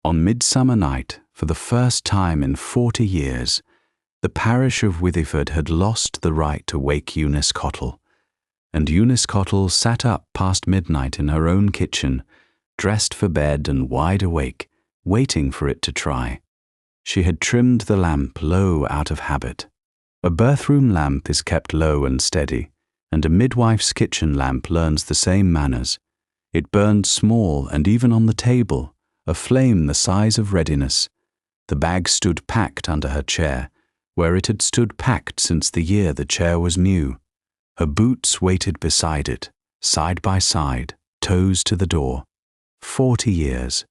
On Midsummer night, for the first time in 40 years, the parish of Withyford had lost the right to wake Eunice Cottle, and Eunice Cottle sat up past midnight in her own kitchen, dressed for bed and wide awake, waiting for it to try. She had trimmed the lamp low out of habit. A birthroom lamp is kept low and steady, and a midwife's kitchen lamp learns the same manners. It burned small and even on the table, a flame the size of readiness. The bag stood packed under her chair, where it had stood packed since the year the chair was new. Her boots waited beside it, side by side, toes to the door. 40 years,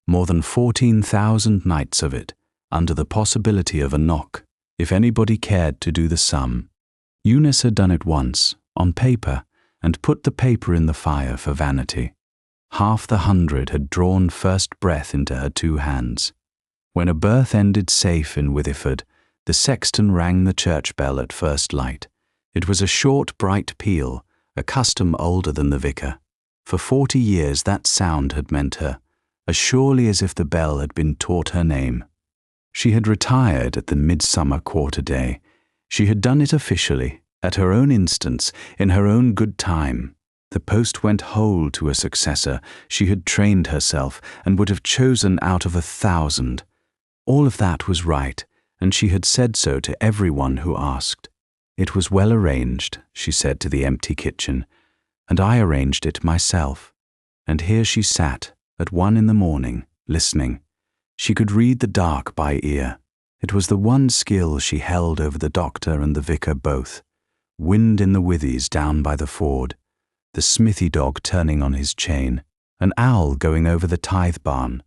more than 14,000 nights of it, under the possibility of a knock, if anybody cared to do the sum. Eunice had done it once, on paper, and put the paper in the fire for vanity. Half the 100 had drawn first breath into her 2 hands. When a birth ended safe in Withyford, the sexton rang the church bell at first light. It was a short, bright peal, a custom older than the vicar. For 40 years that sound had meant her, as surely as if the bell had been taught her name. She had retired at the Midsummer quarter day. She had done it officially, at her own instance, in her own good time. The post went whole to a successor. She had trained herself, and would have chosen out of 1,000. All of that was right, and she had said so to everyone who asked. It was well arranged, she said to the empty kitchen, and I arranged it myself. And here she sat, at 1 in the morning, listening. She could read the dark by ear. It was the one skill she held over the doctor and the vicar both. Wind in the withies down by the ford, the smithy dog turning on his chain, an owl going over the tithe barn.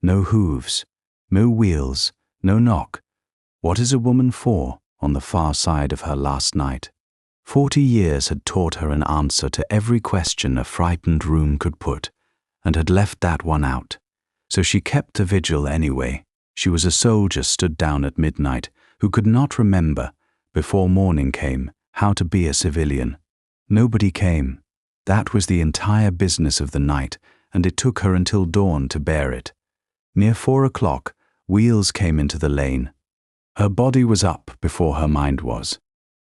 No hooves, no wheels, no knock. What is a woman for, on the far side of her last night? 40 years had taught her an answer to every question a frightened room could put, and had left that one out. So she kept a vigil anyway. She was a soldier stood down at midnight, who could not remember, before morning came, how to be a civilian. Nobody came. That was the entire business of the night, and it took her until dawn to bear it. Near 4 o'clock, wheels came into the lane. Her body was up before her mind was.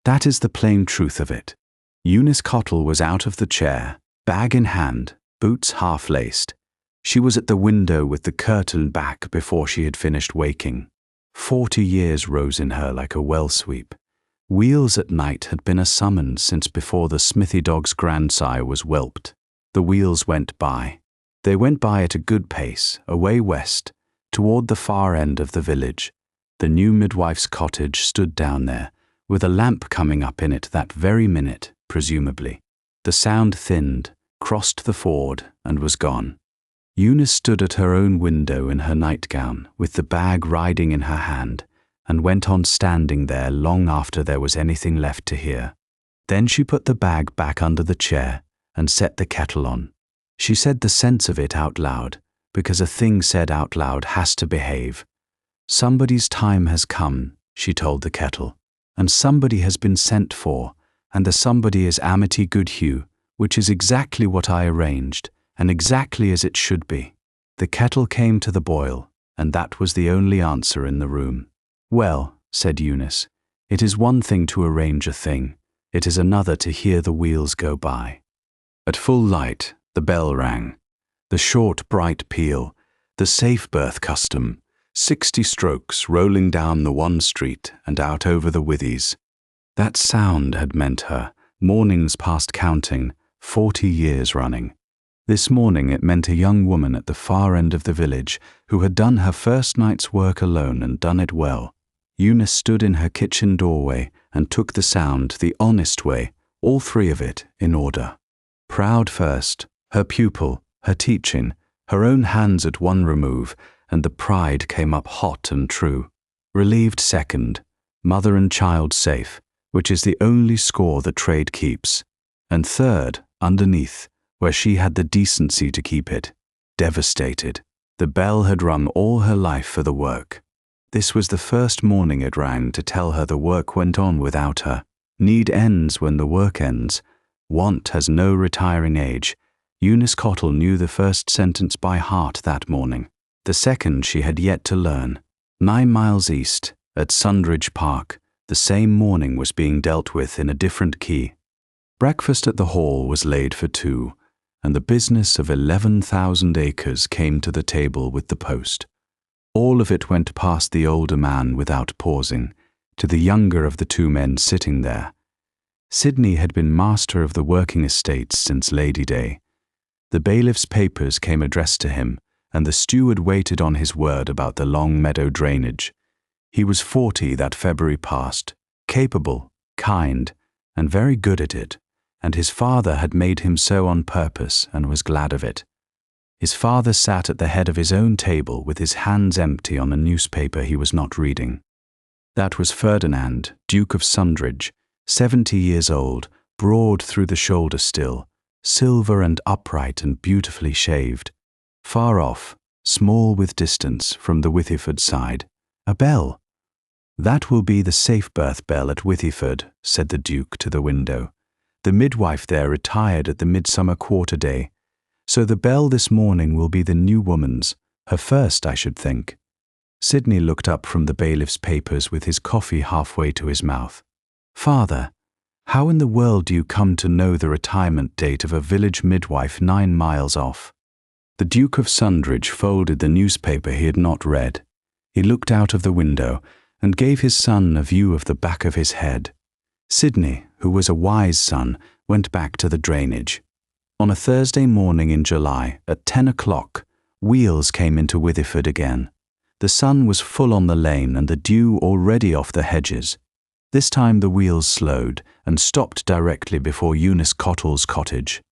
That is the plain truth of it. Eunice Cottle was out of the chair, bag in hand, boots half-laced. She was at the window with the curtain back before she had finished waking. 40 years rose in her like a well-sweep. Wheels at night had been a summons since before the smithy dog's grandsire was whelped. The wheels went by. They went by at a good pace, away west, toward the far end of the village. The new midwife's cottage stood down there, with a lamp coming up in it that very minute, presumably. The sound thinned, crossed the ford, and was gone. Eunice stood at her own window in her nightgown, with the bag riding in her hand, and went on standing there long after there was anything left to hear. Then she put the bag back under the chair and set the kettle on. She said the sense of it out loud, because a thing said out loud has to behave. Somebody's time has come, she told the kettle, and somebody has been sent for, and the somebody is Amity Goodhue, which is exactly what I arranged, and exactly as it should be. The kettle came to the boil, and that was the only answer in the room. Well, said Eunice, it is one thing to arrange a thing, it is another to hear the wheels go by. At full light, the bell rang. The short, bright peal, the safe birth custom, 60 strokes rolling down the one street and out over the withies. That sound had meant her, mornings past counting, 40 years running. This morning it meant a young woman at the far end of the village who had done her first night's work alone and done it well. Eunice stood in her kitchen doorway and took the sound the honest way, all 3 of it, in order. Proud first, her pupil, her teaching, her own hands at one remove, and the pride came up hot and true. Relieved second, mother and child safe, which is the only score the trade keeps. And third, underneath, where she had the decency to keep it. Devastated. The bell had rung all her life for the work. This was the first morning it rang to tell her the work went on without her. Need ends when the work ends. Want has no retiring age. Eunice Cottle knew the first sentence by heart that morning. The second she had yet to learn. 9 miles east, at Sundridge Park, the same morning was being dealt with in a different key. Breakfast at the hall was laid for 2, and the business of 11,000 acres came to the table with the post. All of it went past the older man without pausing, to the younger of the 2 men sitting there. Sidney had been master of the working estates since Lady Day. The bailiff's papers came addressed to him, and the steward waited on his word about the long meadow drainage. He was 40 that February past, capable, kind, and very good at it, and his father had made him so on purpose and was glad of it. His father sat at the head of his own table with his hands empty on a newspaper he was not reading. That was Ferdinand, Duke of Sundridge, 70 years old, broad through the shoulder still, silver and upright and beautifully shaved. Far off, small with distance from the Withyford side, a bell. "That will be the safe birth bell at Withyford," said the Duke to the window. "The midwife there retired at the Midsummer quarter day. So the bell this morning will be the new woman's, her first, I should think." Sidney looked up from the bailiff's papers with his coffee halfway to his mouth. "Father, how in the world do you come to know the retirement date of a village midwife 9 miles off?" The Duke of Sundridge folded the newspaper he had not read. He looked out of the window and gave his son a view of the back of his head. Sidney, who was a wise son, went back to the drainage. On a Thursday morning in July, at 10 o'clock, wheels came into Withyford again. The sun was full on the lane and the dew already off the hedges. This time the wheels slowed and stopped directly before Eunice Cottle's cottage.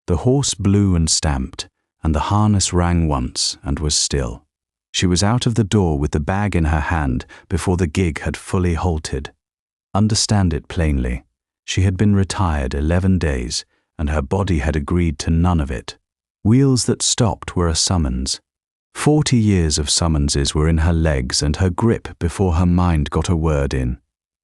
The horse blew and stamped, and the harness rang once and was still. She was out of the door with the bag in her hand before the gig had fully halted. Understand it plainly. She had been retired 11 days, and her body had agreed to none of it. Wheels that stopped were a summons. 40 years of summonses were in her legs and her grip before her mind got a word in.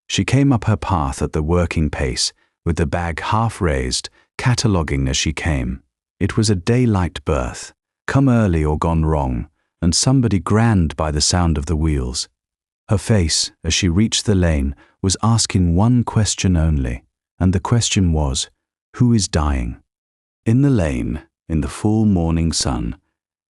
She came up her path at the working pace, with the bag half raised, cataloguing as she came. It was a daylight birth, come early or gone wrong, and somebody grand by the sound of the wheels. Her face, as she reached the lane, was asking one question only, and the question was, "Who is dying?" In the lane, in the full morning sun,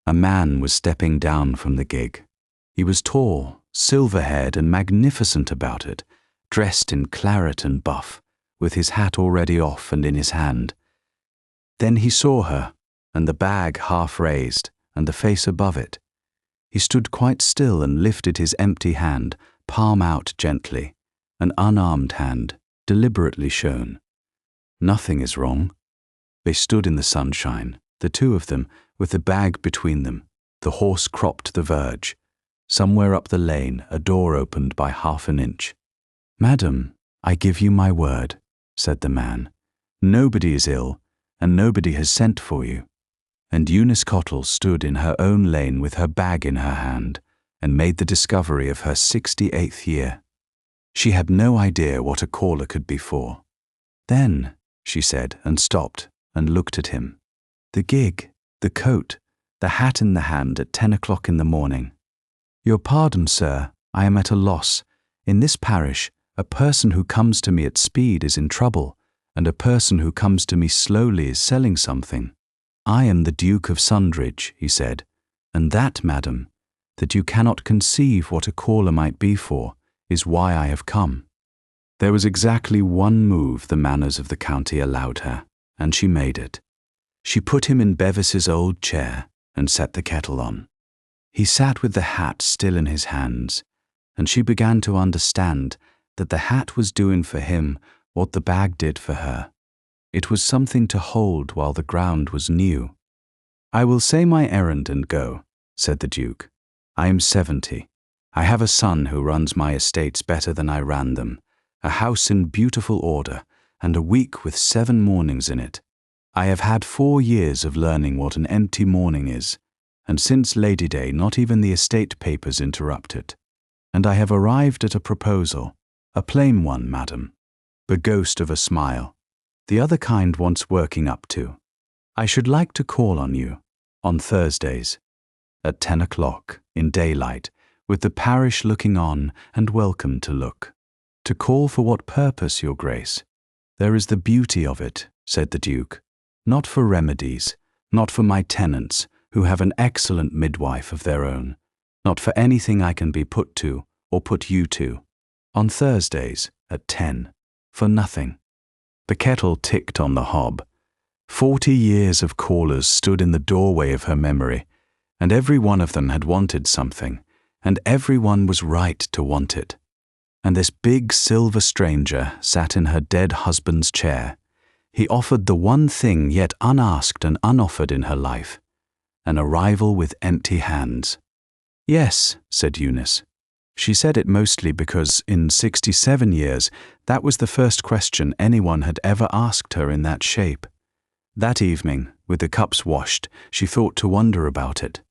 a man was stepping down from the gig. He was tall, silver-haired and magnificent about it, dressed in claret and buff, with his hat already off and in his hand. Then he saw her, and the bag half raised, and the face above it. He stood quite still and lifted his empty hand, palm out gently, an unarmed hand, deliberately shown. Nothing is wrong. They stood in the sunshine, the 2 of them, with the bag between them. The horse cropped the verge. Somewhere up the lane, a door opened by half an inch. "Madam, I give you my word," said the man. "Nobody is ill, and nobody has sent for you." And Eunice Cottle stood in her own lane with her bag in her hand, and made the discovery of her 68th year. She had no idea what a caller could be for. "Then," she said, and stopped, and looked at him. "The gig, the coat, the hat in the hand at 10 o'clock in the morning. Your pardon, sir, I am at a loss. In this parish, a person who comes to me at speed is in trouble, and a person who comes to me slowly is selling something. I am the Duke of Sundridge," he said, "and that, madam, that you cannot conceive what a caller might be for, is why I have come." There was exactly one move the manners of the county allowed her, and she made it. She put him in Bevis's old chair and set the kettle on. He sat with the hat still in his hands, and she began to understand that the hat was doing for him what the bag did for her. It was something to hold while the ground was new. "I will say my errand and go," said the Duke. "I am 70. I have a son who runs my estates better than I ran them, a house in beautiful order, and a week with 7 mornings in it. I have had 4 years of learning what an empty morning is, and since Lady Day not even the estate papers interrupt it. And I have arrived at a proposal, a plain one, madam, the ghost of a smile. The other kind wants working up to. I should like to call on you, on Thursdays. at 10 o'clock, in daylight, with the parish looking on and welcome to look. To call for what purpose, your grace? There is the beauty of it, said the Duke. Not for remedies, not for my tenants, who have an excellent midwife of their own, not for anything I can be put to, or put you to. On Thursdays, at 10, for nothing. The kettle ticked on the hob. 40 years of callers stood in the doorway of her memory, and every one of them had wanted something, and every one was right to want it. And this big silver stranger sat in her dead husband's chair. He offered the one thing yet unasked and unoffered in her life, an arrival with empty hands. Yes, said Eunice. She said it mostly because in 67 years that was the first question anyone had ever asked her in that shape. That evening, with the cups washed, she thought to wonder about it.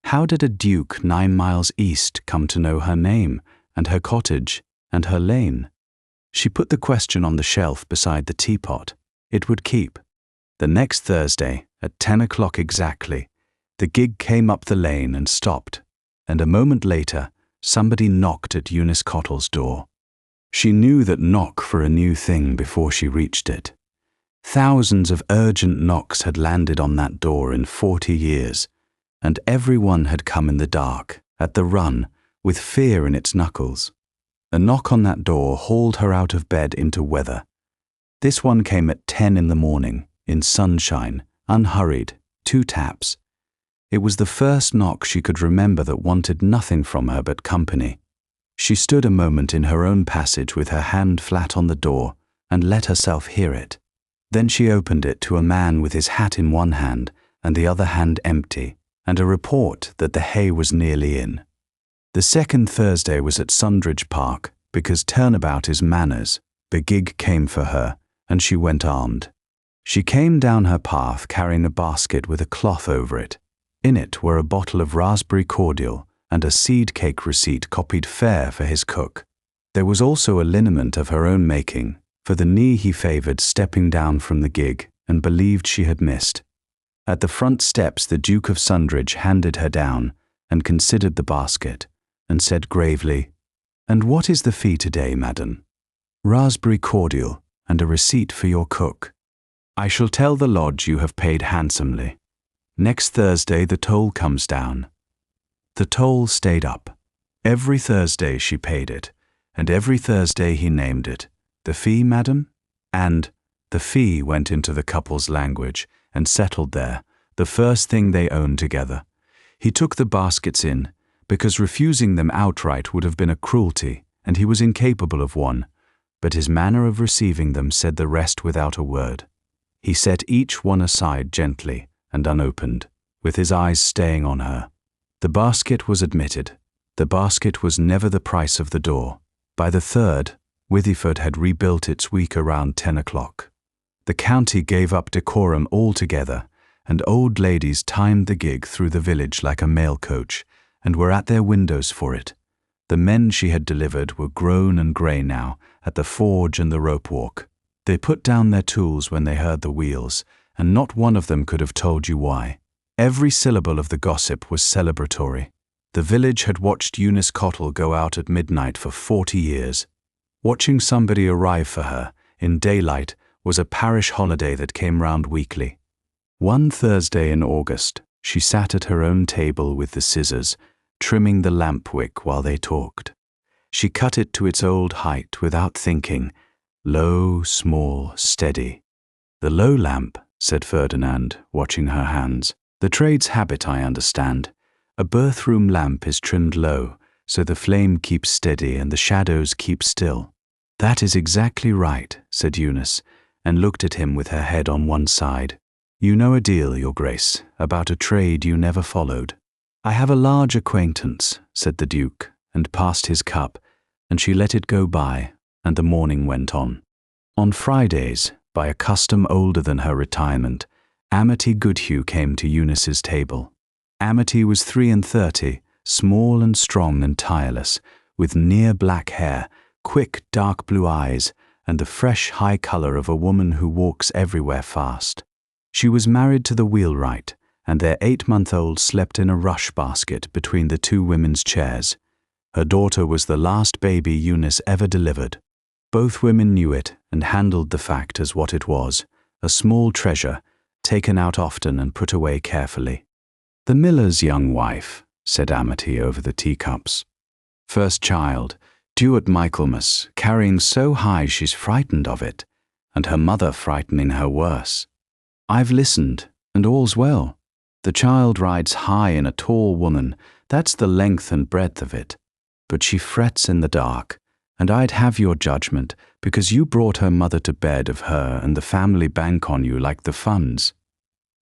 How did a duke 9 miles east come to know her name, and her cottage, and her lane? She put the question on the shelf beside the teapot. It would keep. The next Thursday, at 10 o'clock exactly, the gig came up the lane and stopped, and a moment later, somebody knocked at Eunice Cottle's door. She knew that knock for a new thing before she reached it. Thousands of urgent knocks had landed on that door in 40 years, and every one had come in the dark, at the run, with fear in its knuckles. A knock on that door hauled her out of bed into weather. This one came at 10 in the morning, in sunshine, unhurried, 2 taps. It was the first knock she could remember that wanted nothing from her but company. She stood a moment in her own passage with her hand flat on the door and let herself hear it. Then she opened it to a man with his hat in one hand and the other hand empty, and a report that the hay was nearly in. The second Thursday was at Sundridge Park, because turnabout is manners. The gig came for her, and she went armed. She came down her path carrying a basket with a cloth over it. In it were a bottle of raspberry cordial and a seed cake receipt copied fair for his cook. There was also a liniment of her own making, for the knee he favoured stepping down from the gig and believed she had missed. At the front steps the Duke of Sundridge handed her down and considered the basket, and said gravely, "And what is the fee today, madam?" "Raspberry cordial and a receipt for your cook." "I shall tell the lodge you have paid handsomely. Next Thursday the toll comes down." The toll stayed up. Every Thursday she paid it, and every Thursday he named it. "The fee, madam?" And the fee went into the couple's language and settled there, the first thing they owned together. He took the baskets in, because refusing them outright would have been a cruelty, and he was incapable of one, but his manner of receiving them said the rest without a word. He set each one aside gently and unopened, with his eyes staying on her. The basket was admitted. The basket was never the price of the door. By the third, Withyford had rebuilt its week around 10 o'clock. The county gave up decorum altogether, and old ladies timed the gig through the village like a mail coach, and were at their windows for it. The men she had delivered were grown and grey now, at the forge and the rope walk. They put down their tools when they heard the wheels, and not one of them could have told you why. Every syllable of the gossip was celebratory. The village had watched Eunice Cottle go out at midnight for 40 years. Watching somebody arrive for her, in daylight, was a parish holiday that came round weekly. One Thursday in August, she sat at her own table with the scissors, trimming the lamp wick while they talked. She cut it to its old height without thinking, low, small, steady. "The low lamp," said Ferdinand, watching her hands. "The trade's habit, I understand. A birthroom lamp is trimmed low, so the flame keeps steady and the shadows keep still." "That is exactly right," said Eunice, and looked at him with her head on one side. "You know a deal, your grace, about a trade you never followed." "I have a large acquaintance," said the Duke, and passed his cup, and she let it go by, and the morning went on. On Fridays, by a custom older than her retirement, Amity Goodhue came to Eunice's table. Amity was 33, small and strong and tireless, with near black hair, quick dark blue eyes, and the fresh high colour of a woman who walks everywhere fast. She was married to the wheelwright, and their 8-month-old slept in a rush basket between the two women's chairs. Her daughter was the last baby Eunice ever delivered. Both women knew it and handled the fact as what it was, a small treasure, taken out often and put away carefully. "The miller's young wife," said Amity over the teacups. "First child, due at Michaelmas, carrying so high she's frightened of it, and her mother frightening her worse. I've listened, and all's well. The child rides high in a tall woman, that's the length and breadth of it. But she frets in the dark, and I'd have your judgment, because you brought her mother to bed of her and the family bank on you like the funds."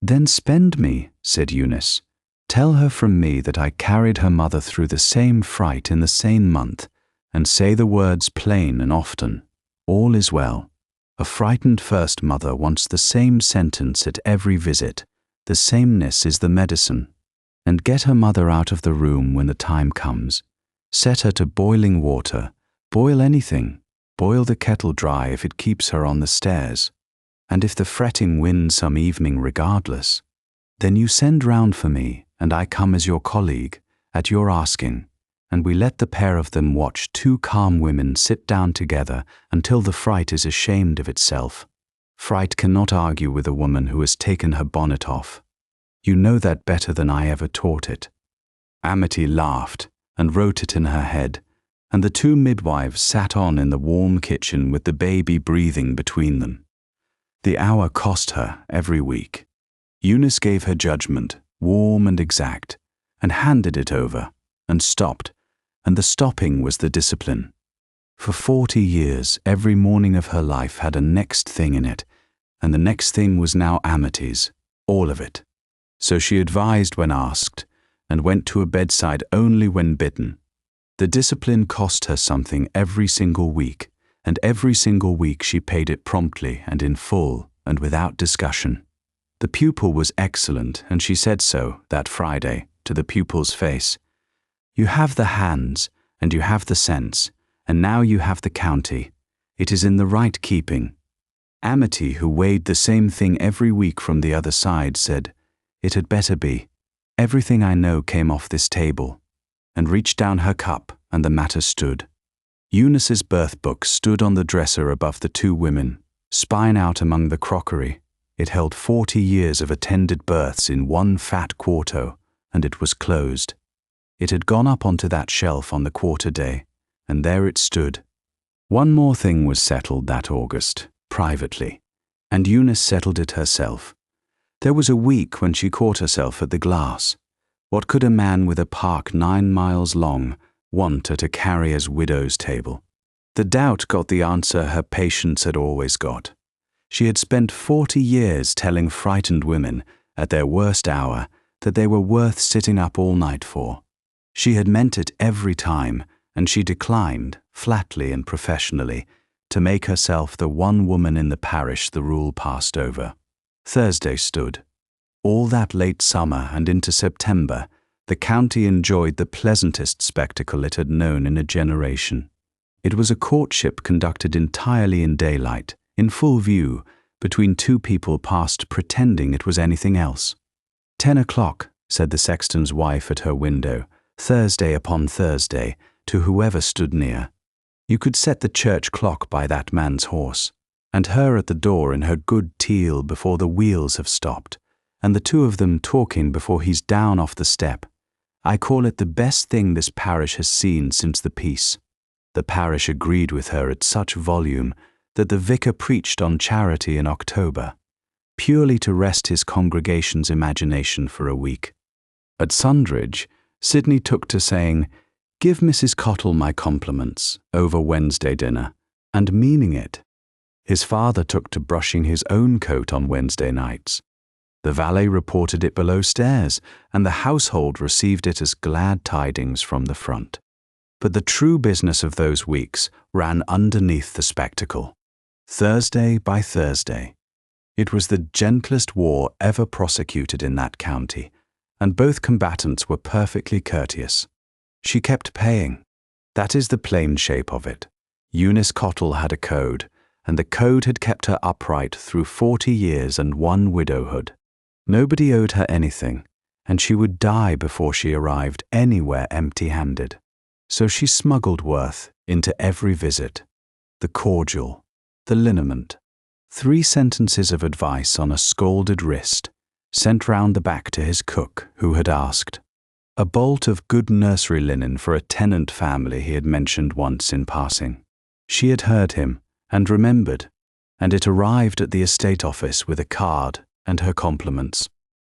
"Then spend me," said Eunice. "Tell her from me that I carried her mother through the same fright in the same month, and say the words plain and often. All is well. A frightened first mother wants the same sentence at every visit. The sameness is the medicine. And get her mother out of the room when the time comes. Set her to boiling water. Boil anything. Boil the kettle dry if it keeps her on the stairs. And if the fretting wins some evening regardless, then you send round for me, and I come as your colleague, at your asking, and we let the pair of them watch two calm women sit down together until the fright is ashamed of itself. Fright cannot argue with a woman who has taken her bonnet off. You know that better than I ever taught it." Amity laughed and wrote it in her head, and the two midwives sat on in the warm kitchen with the baby breathing between them. The hour cost her every week. Eunice gave her judgment, warm and exact, and handed it over, and stopped, and the stopping was the discipline. For 40 years, every morning of her life had a next thing in it, and the next thing was now Amity's, all of it. So she advised when asked, and went to a bedside only when bidden. The discipline cost her something every single week, and every single week she paid it promptly and in full and without discussion. The pupil was excellent, and she said so, that Friday, to the pupil's face. "You have the hands, and you have the sense, and now you have the county. It is in the right keeping." Amity, who weighed the same thing every week from the other side, said, "It had better be. Everything I know came off this table," and reached down her cup, and the matter stood. Eunice's birth book stood on the dresser above the two women, spine out among the crockery. It held 40 years of attended births in one fat quarto, and it was closed. It had gone up onto that shelf on the quarter day, and there it stood. One more thing was settled that August, privately, and Eunice settled it herself. There was a week when she caught herself at the glass. What could a man with a park 9 miles long want at a carrier's widow's table? The doubt got the answer her patience had always got. She had spent 40 years telling frightened women, at their worst hour, that they were worth sitting up all night for. She had meant it every time, and she declined, flatly and professionally, to make herself the one woman in the parish the rule passed over. Thursday stood. All that late summer and into September, the county enjoyed the pleasantest spectacle it had known in a generation. It was a courtship conducted entirely in daylight, in full view, between two people past pretending it was anything else. 10 o'clock, said the sexton's wife at her window, Thursday upon Thursday, to whoever stood near. You could set the church clock by that man's horse, and her at the door in her good teal before the wheels have stopped, and the two of them talking before he's down off the step. I call it the best thing this parish has seen since the peace. The parish agreed with her at such volume that the vicar preached on charity in October, purely to rest his congregation's imagination for a week. At Sundridge, Sidney took to saying, "Give Mrs. Cottle my compliments," over Wednesday dinner, and meaning it. His father took to brushing his own coat on Wednesday nights. The valet reported it below stairs, and the household received it as glad tidings from the front. But the true business of those weeks ran underneath the spectacle. Thursday by Thursday. It was the gentlest war ever prosecuted in that county, and both combatants were perfectly courteous. She kept paying. That is the plain shape of it. Eunice Cottle had a code, and the code had kept her upright through 40 years and one widowhood. Nobody owed her anything, and she would die before she arrived anywhere empty-handed. So she smuggled worth into every visit. The cordial, the liniment, 3 sentences of advice on a scalded wrist, sent round the back to his cook, who had asked. A bolt of good nursery linen for a tenant family he had mentioned once in passing. She had heard him, and remembered, and it arrived at the estate office with a card and her compliments.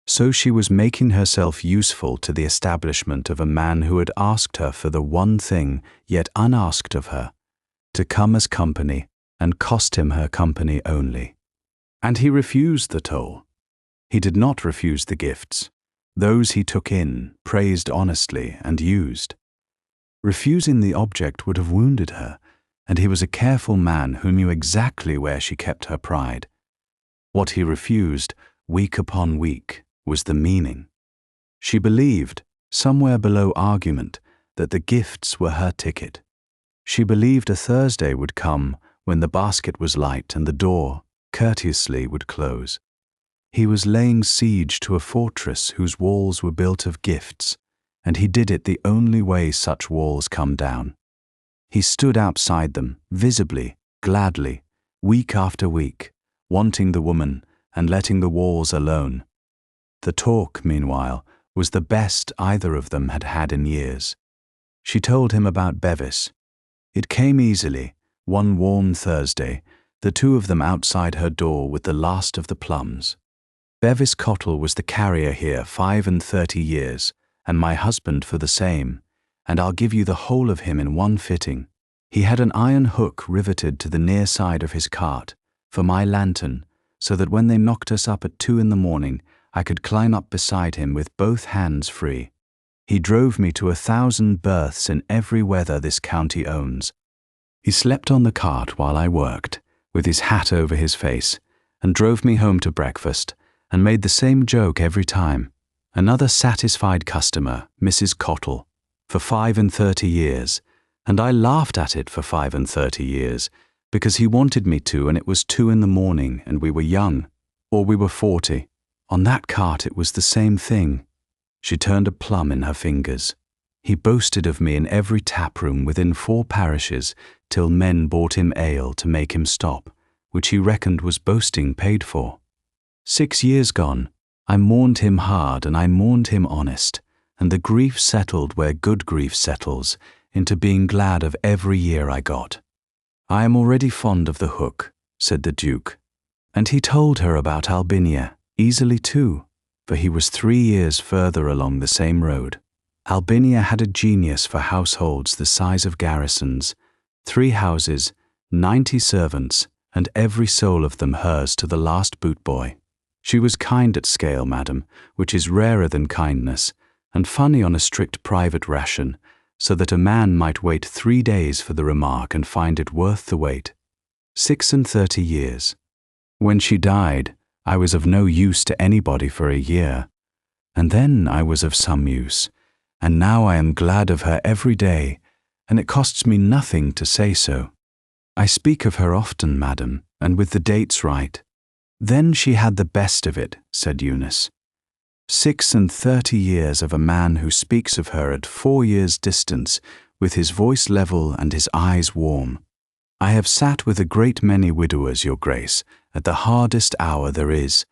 So she was making herself useful to the establishment of a man who had asked her for the one thing yet unasked of her, to come as company and cost him her company only. And he refused the toll. He did not refuse the gifts. Those he took in, praised honestly, and used. Refusing the object would have wounded her, and he was a careful man who knew exactly where she kept her pride. What he refused, week upon week, was the meaning. She believed, somewhere below argument, that the gifts were her ticket. She believed a Thursday would come when the basket was light and the door, courteously, would close. He was laying siege to a fortress whose walls were built of gifts, and he did it the only way such walls come down. He stood outside them, visibly, gladly, week after week, wanting the woman and letting the walls alone. The talk, meanwhile, was the best either of them had had in years. She told him about Bevis. It came easily, one warm Thursday, the 2 of them outside her door with the last of the plums. Bevis Cottle was the carrier here 35 years, and my husband for the same, and I'll give you the whole of him in one fitting. He had an iron hook riveted to the near side of his cart, for my lantern, so that when they knocked us up at 2 in the morning, I could climb up beside him with both hands free. He drove me to 1,000 births in every weather this county owns. He slept on the cart while I worked, with his hat over his face, and drove me home to breakfast, and made the same joke every time. Another satisfied customer, Mrs. Cottle, for 35 years, and I laughed at it for 35 years, because he wanted me to, and it was 2 in the morning, and we were young, or we were 40. On that cart it was the same thing. She turned a plum in her fingers. He boasted of me in every tap-room within 4 parishes, till men bought him ale to make him stop, which he reckoned was boasting paid for. 6 years gone, I mourned him hard and I mourned him honest, and the grief settled where good grief settles, into being glad of every year I got. I am already fond of the hook, said the Duke. And he told her about Albinia, easily too, for he was 3 years further along the same road. Albinia had a genius for households the size of garrisons, 3 houses, 90 servants, and every soul of them hers to the last boot-boy. She was kind at scale, madam, which is rarer than kindness, and funny on a strict private ration, so that a man might wait 3 days for the remark and find it worth the wait. 36 years. When she died, I was of no use to anybody for a year, and then I was of some use, and now I am glad of her every day, and it costs me nothing to say so. I speak of her often, madam, and with the dates right. Then she had the best of it, said Eunice. 36 years of a man who speaks of her at 4 years' distance, with his voice level and his eyes warm. I have sat with a great many widowers, your grace, at the hardest hour there is,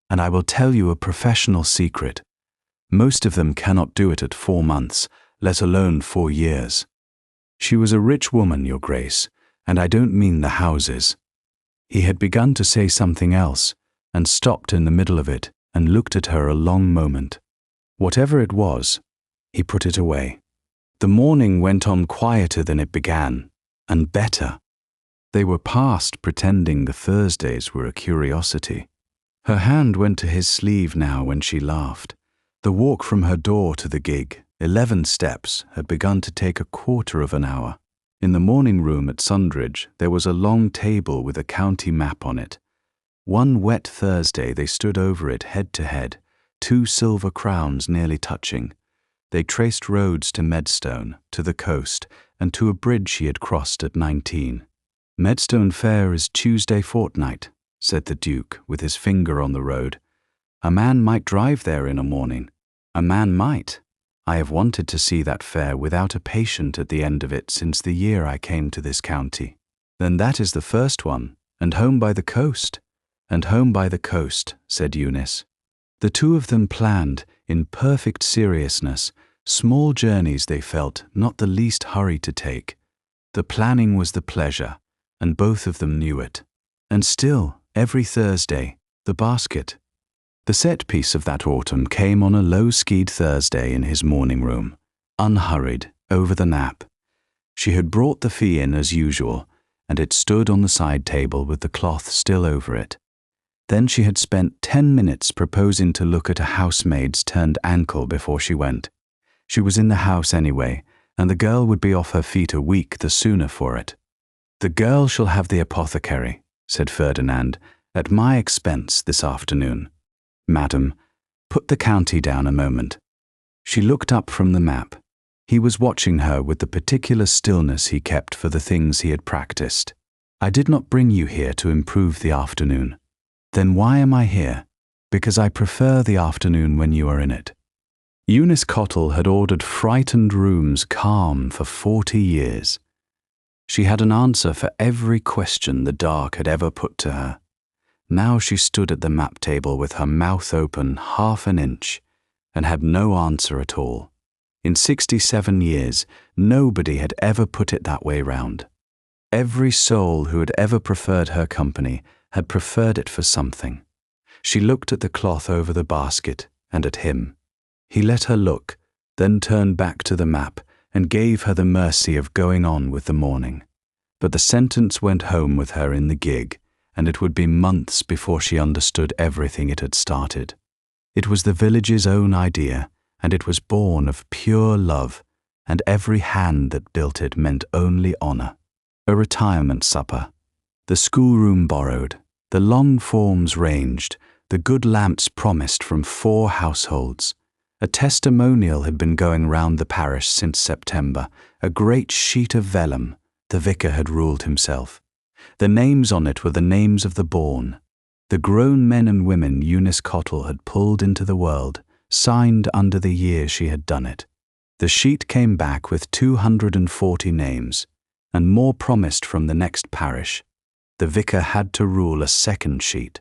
and I will tell you a professional secret. Most of them cannot do it at 4 months, let alone 4 years. She was a rich woman, your grace, and I don't mean the houses. He had begun to say something else, and stopped in the middle of it, and looked at her a long moment. Whatever it was, he put it away. The morning went on quieter than it began, and better. They were past pretending the Thursdays were a curiosity. Her hand went to his sleeve now when she laughed. The walk from her door to the gig, 11 steps, had begun to take a quarter of an hour. In the morning room at Sundridge there was a long table with a county map on it. One wet Thursday they stood over it head to head, 2 silver crowns nearly touching. They traced roads to Medstone, to the coast, and to a bridge she had crossed at 19. Medstone Fair is Tuesday fortnight, said the Duke, with his finger on the road. A man might drive there in a morning. A man might. I have wanted to see that fair without a patient at the end of it since the year I came to this county. Then that is the first one, and home by the coast. And home by the coast, said Eunice. The two of them planned, in perfect seriousness, small journeys they felt not the least hurry to take. The planning was the pleasure, and both of them knew it. And still, every Thursday, the basket. The set piece of that autumn came on a low-skied Thursday in his morning room, unhurried, over the nap. She had brought the fee in as usual, and it stood on the side table with the cloth still over it. Then she had spent 10 minutes proposing to look at a housemaid's turned ankle before she went. She was in the house anyway, and the girl would be off her feet a week the sooner for it. The girl shall have the apothecary, said Ferdinand, at my expense this afternoon. Madam, put the county down a moment. She looked up from the map. He was watching her with the particular stillness he kept for the things he had practiced. I did not bring you here to improve the afternoon. Then why am I here? Because I prefer the afternoon when you are in it. Eunice Cottle had ordered frightened rooms calm for 40 years. She had an answer for every question the dark had ever put to her. Now she stood at the map table with her mouth open half an inch, and had no answer at all. In 67 years, nobody had ever put it that way round. Every soul who had ever preferred her company had preferred it for something. She looked at the cloth over the basket and at him. He let her look, then turned back to the map and gave her the mercy of going on with the morning. But the sentence went home with her in the gig, and it would be months before she understood everything it had started. It was the village's own idea, and it was born of pure love, and every hand that built it meant only honor. A retirement supper, the schoolroom borrowed, the long forms ranged, the good lamps promised from 4 households. A testimonial had been going round the parish since September, a great sheet of vellum. The vicar had ruled himself. The names on it were the names of the born. The grown men and women Eunice Cottle had pulled into the world, signed under the year she had done it. The sheet came back with 240 names, and more promised from the next parish. The vicar had to rule a second sheet.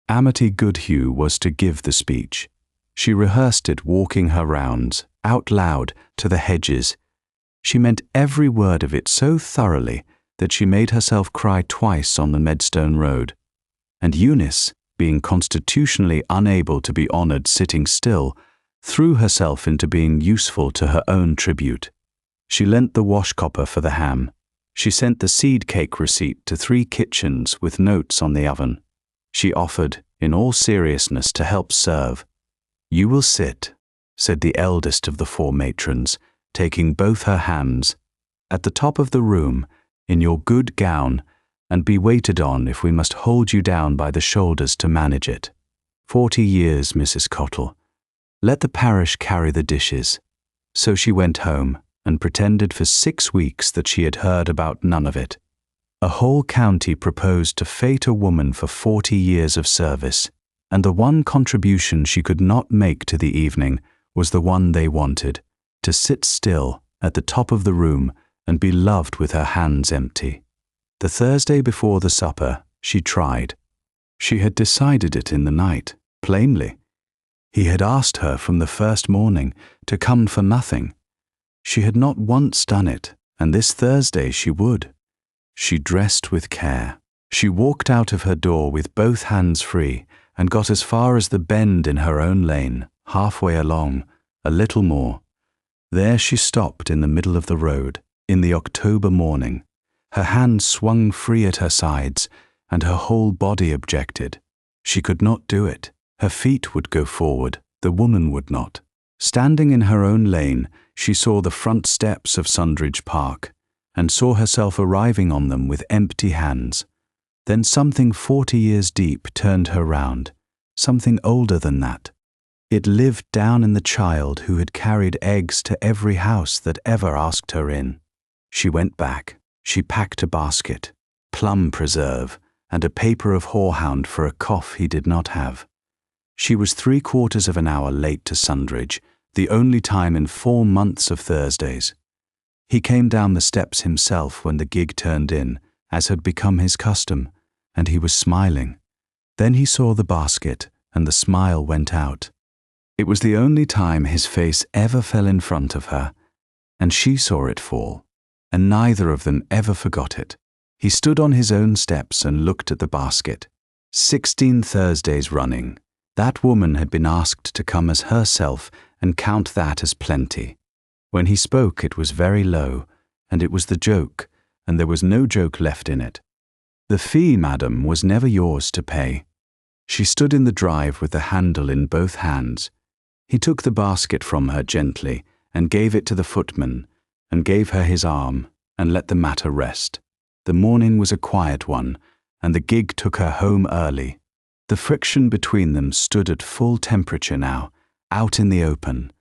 Amity Goodhue was to give the speech. She rehearsed it walking her rounds, out loud, to the hedges. She meant every word of it so thoroughly that she made herself cry twice on the Medstone Road. And Eunice, being constitutionally unable to be honoured sitting still, threw herself into being useful to her own tribute. She lent the wash-copper for the ham. She sent the seed cake receipt to 3 kitchens with notes on the oven. She offered, in all seriousness, to help serve. "You will sit," said the eldest of the 4 matrons, taking both her hands, "at the top of the room, in your good gown, and be waited on if we must hold you down by the shoulders to manage it. 40 years, Mrs. Cottle. Let the parish carry the dishes." So she went home and pretended for 6 weeks that she had heard about none of it. A whole county proposed to fete a woman for 40 years of service, and the one contribution she could not make to the evening was the one they wanted, to sit still at the top of the room and be loved with her hands empty. The Thursday before the supper, she tried. She had decided it in the night, plainly. He had asked her from the first morning to come for nothing. She had not once done it, and this Thursday she would. She dressed with care. She walked out of her door with both hands free and got as far as the bend in her own lane, halfway along, a little more. There she stopped in the middle of the road, in the October morning. Her hands swung free at her sides, and her whole body objected. She could not do it. Her feet would go forward, the woman would not. Standing in her own lane, she saw the front steps of Sundridge Park, and saw herself arriving on them with empty hands. Then something 40 years deep turned her round, something older than that. It lived down in the child who had carried eggs to every house that ever asked her in. She went back. She packed a basket, plum preserve, and a paper of horehound for a cough he did not have. She was 3/4 of an hour late to Sundridge, the only time in 4 months of Thursdays. He came down the steps himself when the gig turned in, as had become his custom, and he was smiling. Then he saw the basket, and the smile went out. It was the only time his face ever fell in front of her, and she saw it fall, and neither of them ever forgot it. He stood on his own steps and looked at the basket. 16 Thursdays running, that woman had been asked to come as herself and count that as plenty. When he spoke, it was very low, and it was the joke, and there was no joke left in it. The fee, madam, was never yours to pay. She stood in the drive with the handle in both hands. He took the basket from her gently and gave it to the footman, and gave her his arm, and let the matter rest. The morning was a quiet one, and the gig took her home early. The friction between them stood at full temperature now, out in the open,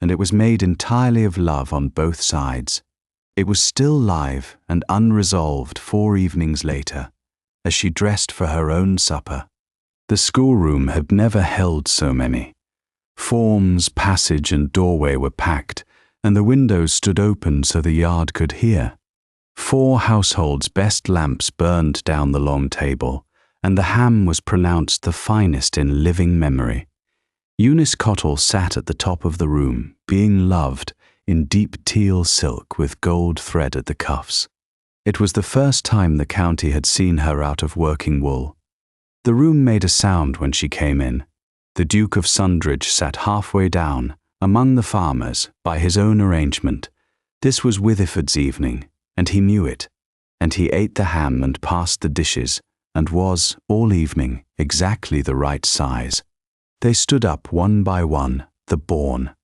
and it was made entirely of love on both sides. It was still live and unresolved 4 evenings later, as she dressed for her own supper. The schoolroom had never held so many. Forms, passage, and doorway were packed, and the windows stood open so the yard could hear. 4 households' best lamps burned down the long table, and the ham was pronounced the finest in living memory. Eunice Cottle sat at the top of the room, being loved, in deep teal silk with gold thread at the cuffs. It was the first time the county had seen her out of working wool. The room made a sound when she came in. The Duke of Sundridge sat halfway down, among the farmers, by his own arrangement. This was Withyford's evening, and he knew it, and he ate the ham and passed the dishes, and was, all evening, exactly the right size. They stood up one by one, the born.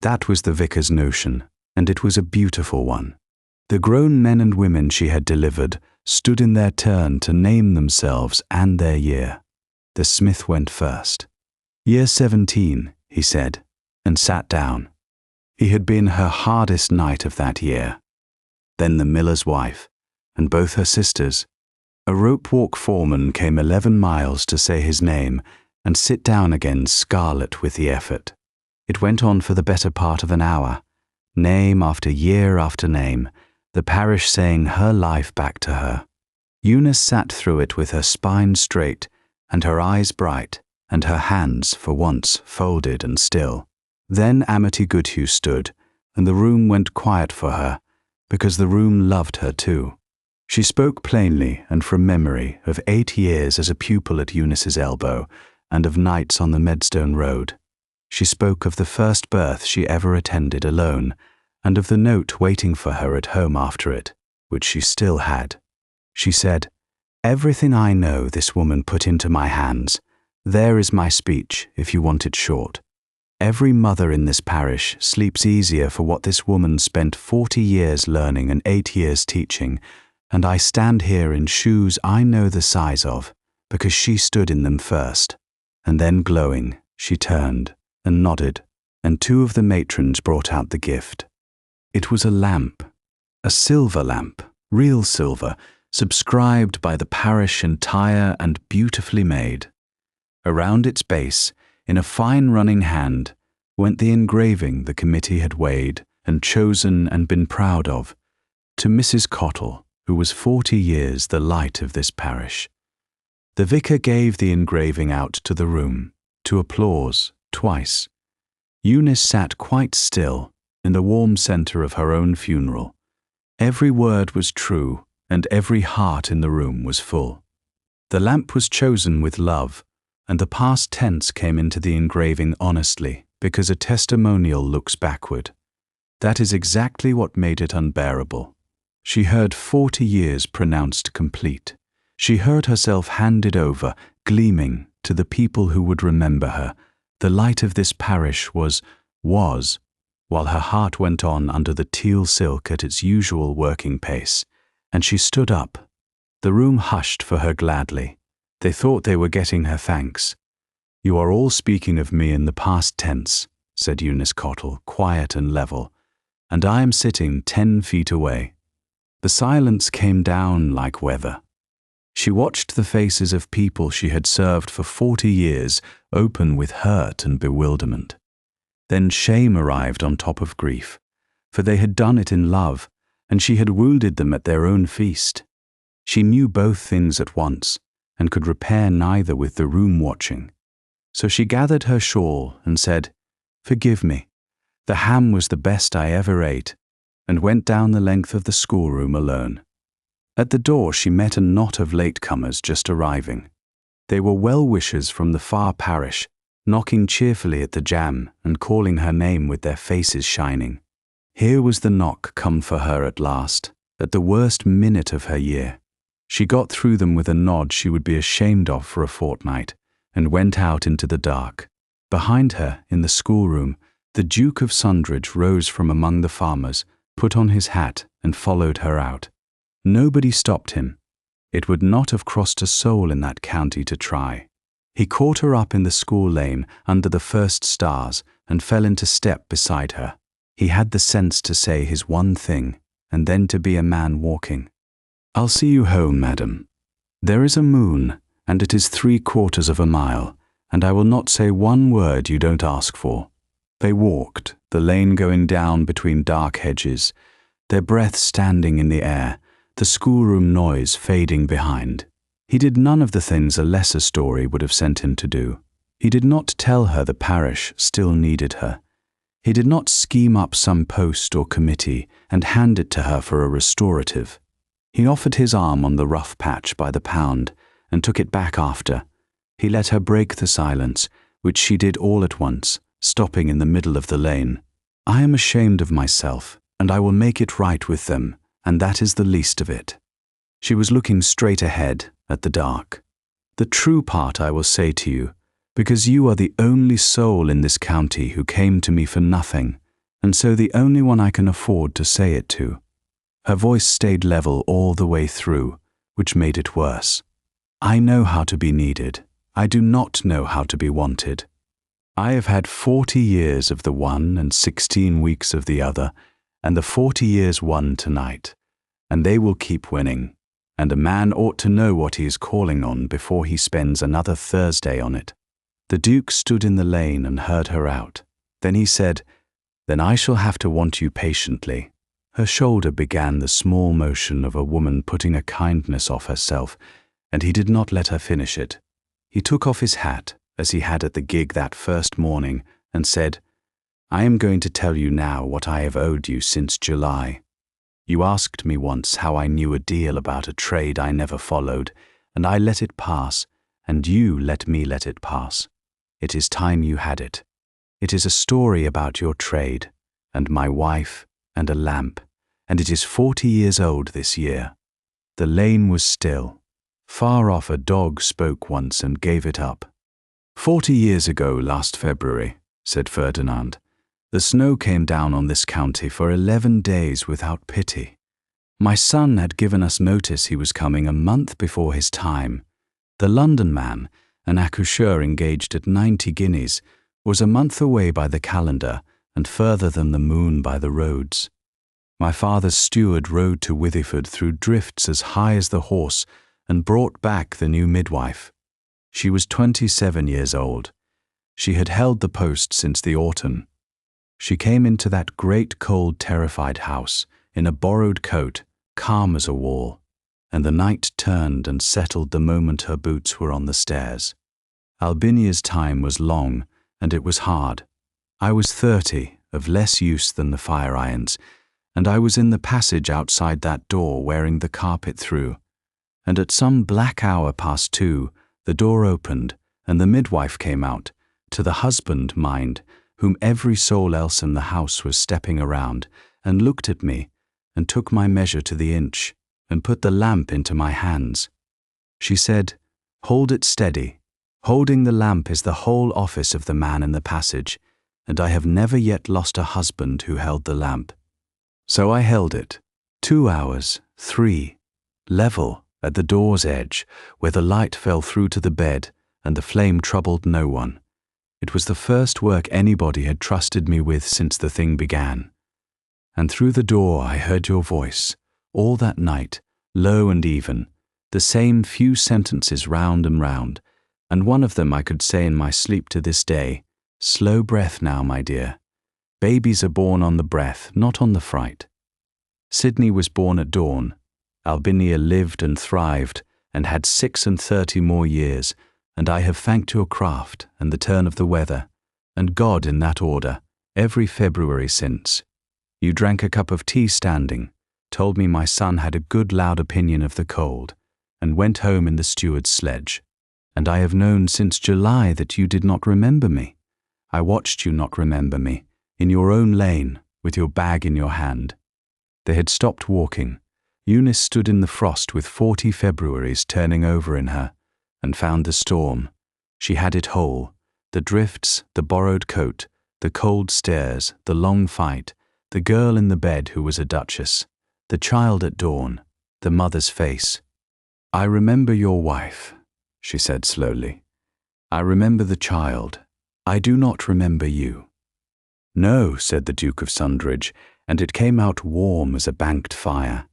That was the vicar's notion, and it was a beautiful one. The grown men and women she had delivered stood in their turn to name themselves and their year. The smith went first. "Year 17, he said, and sat down. He had been her hardest night of that year. Then the miller's wife, and both her sisters. A rope-walk foreman came 11 miles to say his name and sit down again scarlet with the effort. It went on for the better part of an hour, name after year after name, the parish saying her life back to her. Eunice sat through it with her spine straight and her eyes bright and her hands, for once, folded and still. Then Amity Goodhue stood, and the room went quiet for her, because the room loved her too. She spoke plainly and from memory of 8 years as a pupil at Eunice's elbow and of nights on the Medstone Road. She spoke of the first birth she ever attended alone, and of the note waiting for her at home after it, which she still had. She said, "Everything I know this woman put into my hands. There is my speech, if you want it short. Every mother in this parish sleeps easier for what this woman spent 40 years learning and 8 years teaching, and I stand here in shoes I know the size of, because she stood in them first." And then, glowing, she turned and nodded, and 2 of the matrons brought out the gift. It was a lamp, a silver lamp, real silver, subscribed by the parish entire and beautifully made. Around its base, in a fine running hand, went the engraving the committee had weighed and chosen and been proud of, to Mrs. Cottle, who was 40 years the light of this parish. The vicar gave the engraving out to the room, to applause, twice. Eunice sat quite still, in the warm centre of her own funeral. Every word was true, and every heart in the room was full. The lamp was chosen with love, and the past tense came into the engraving honestly, because a testimonial looks backward. That is exactly what made it unbearable. She heard 40 years pronounced complete. She heard herself handed over, gleaming, to the people who would remember her. The light of this parish was, while her heart went on under the teal silk at its usual working pace, and she stood up. The room hushed for her gladly. They thought they were getting her thanks. "You are all speaking of me in the past tense," said Eunice Cottle, quiet and level, "and I am sitting 10 feet away." The silence came down like weather. She watched the faces of people she had served for 40 years open with hurt and bewilderment. Then shame arrived on top of grief, for they had done it in love, and she had wounded them at their own feast. She knew both things at once, and could repair neither with the room watching. So she gathered her shawl and said, "Forgive me. The ham was the best I ever ate," and went down the length of the schoolroom alone. At the door she met a knot of latecomers just arriving. They were well-wishers from the far parish, knocking cheerfully at the jamb and calling her name with their faces shining. Here was the knock come for her at last, at the worst minute of her year. She got through them with a nod she would be ashamed of for a fortnight, and went out into the dark. Behind her, in the schoolroom, the Duke of Sundridge rose from among the farmers, put on his hat, and followed her out. Nobody stopped him. It would not have crossed a soul in that county to try. He caught her up in the school lane under the first stars and fell into step beside her. He had the sense to say his one thing, and then to be a man walking. "I'll see you home, madam. There is a moon, and it is 3/4 of a mile, and I will not say one word you don't ask for." They walked, the lane going down between dark hedges, their breath standing in the air, the schoolroom noise fading behind. He did none of the things a lesser story would have sent him to do. He did not tell her the parish still needed her. He did not scheme up some post or committee and hand it to her for a restorative. He offered his arm on the rough patch by the pound and took it back after. He let her break the silence, which she did all at once, stopping in the middle of the lane. "I am ashamed of myself, and I will make it right with them, and that is the least of it." She was looking straight ahead, at the dark. "The true part I will say to you, because you are the only soul in this county who came to me for nothing, and so the only one I can afford to say it to." Her voice stayed level all the way through, which made it worse. "I know how to be needed. I do not know how to be wanted. I have had 40 years of the one and 16 weeks of the other, and the 40 years won tonight, and they will keep winning, and a man ought to know what he is calling on before he spends another Thursday on it." The Duke stood in the lane and heard her out. Then he said, "Then I shall have to want you patiently." Her shoulder began the small motion of a woman putting a kindness off herself, and he did not let her finish it. He took off his hat, as he had at the gig that first morning, and said, "I am going to tell you now what I have owed you since July. You asked me once how I knew a deal about a trade I never followed, and I let it pass, and you let me let it pass. It is time you had it. It is a story about your trade, and my wife, and a lamp, and it is 40 years old this year." The lane was still. Far off a dog spoke once and gave it up. 40 years ago last February," said Ferdinand, "the snow came down on this county for 11 days without pity. My son had given us notice he was coming a month before his time. The London man, an accoucheur engaged at 90 guineas, was a month away by the calendar and further than the moon by the roads. My father's steward rode to Withyford through drifts as high as the horse and brought back the new midwife. She was 27 years old. She had held the post since the autumn. She came into that great cold terrified house in a borrowed coat, calm as a wall, and the night turned and settled the moment her boots were on the stairs. Albinia's time was long, and it was hard. I was 30, of less use than the fire irons, and I was in the passage outside that door wearing the carpet through. And at some black hour past 2, the door opened, and the midwife came out, to the husband, mind, whom every soul else in the house was stepping around, and looked at me, and took my measure to the inch, and put the lamp into my hands. She said, "Hold it steady. Holding the lamp is the whole office of the man in the passage, and I have never yet lost a husband who held the lamp." So I held it, 2 hours, 3, level, at the door's edge, where the light fell through to the bed, and the flame troubled no one. It was the first work anybody had trusted me with since the thing began. And through the door I heard your voice, all that night, low and even, The same few sentences round and round, and one of them I could say in my sleep to this day. Slow breath now, my dear. Babies are born on the breath, not on the fright. Sidney was born at dawn. Albinia lived and thrived, and had 36 more years, and I have thanked your craft, and the turn of the weather, and God in that order, every February since. You drank a cup of tea standing, told me my son had a good loud opinion of the cold, and went home in the steward's sledge. And I have known since July that you did not remember me. I watched you not remember me, in your own lane, with your bag in your hand. They had stopped walking. Eunice stood in the frost with 40 Februaries turning over in her, and found the storm. She had it whole, the drifts, the borrowed coat, the cold stairs, the long fight, the girl in the bed who was a duchess, the child at dawn, the mother's face. I remember your wife, she said slowly. I remember the child. I do not remember you. No, said the Duke of Sundridge, and it came out warm as a banked fire.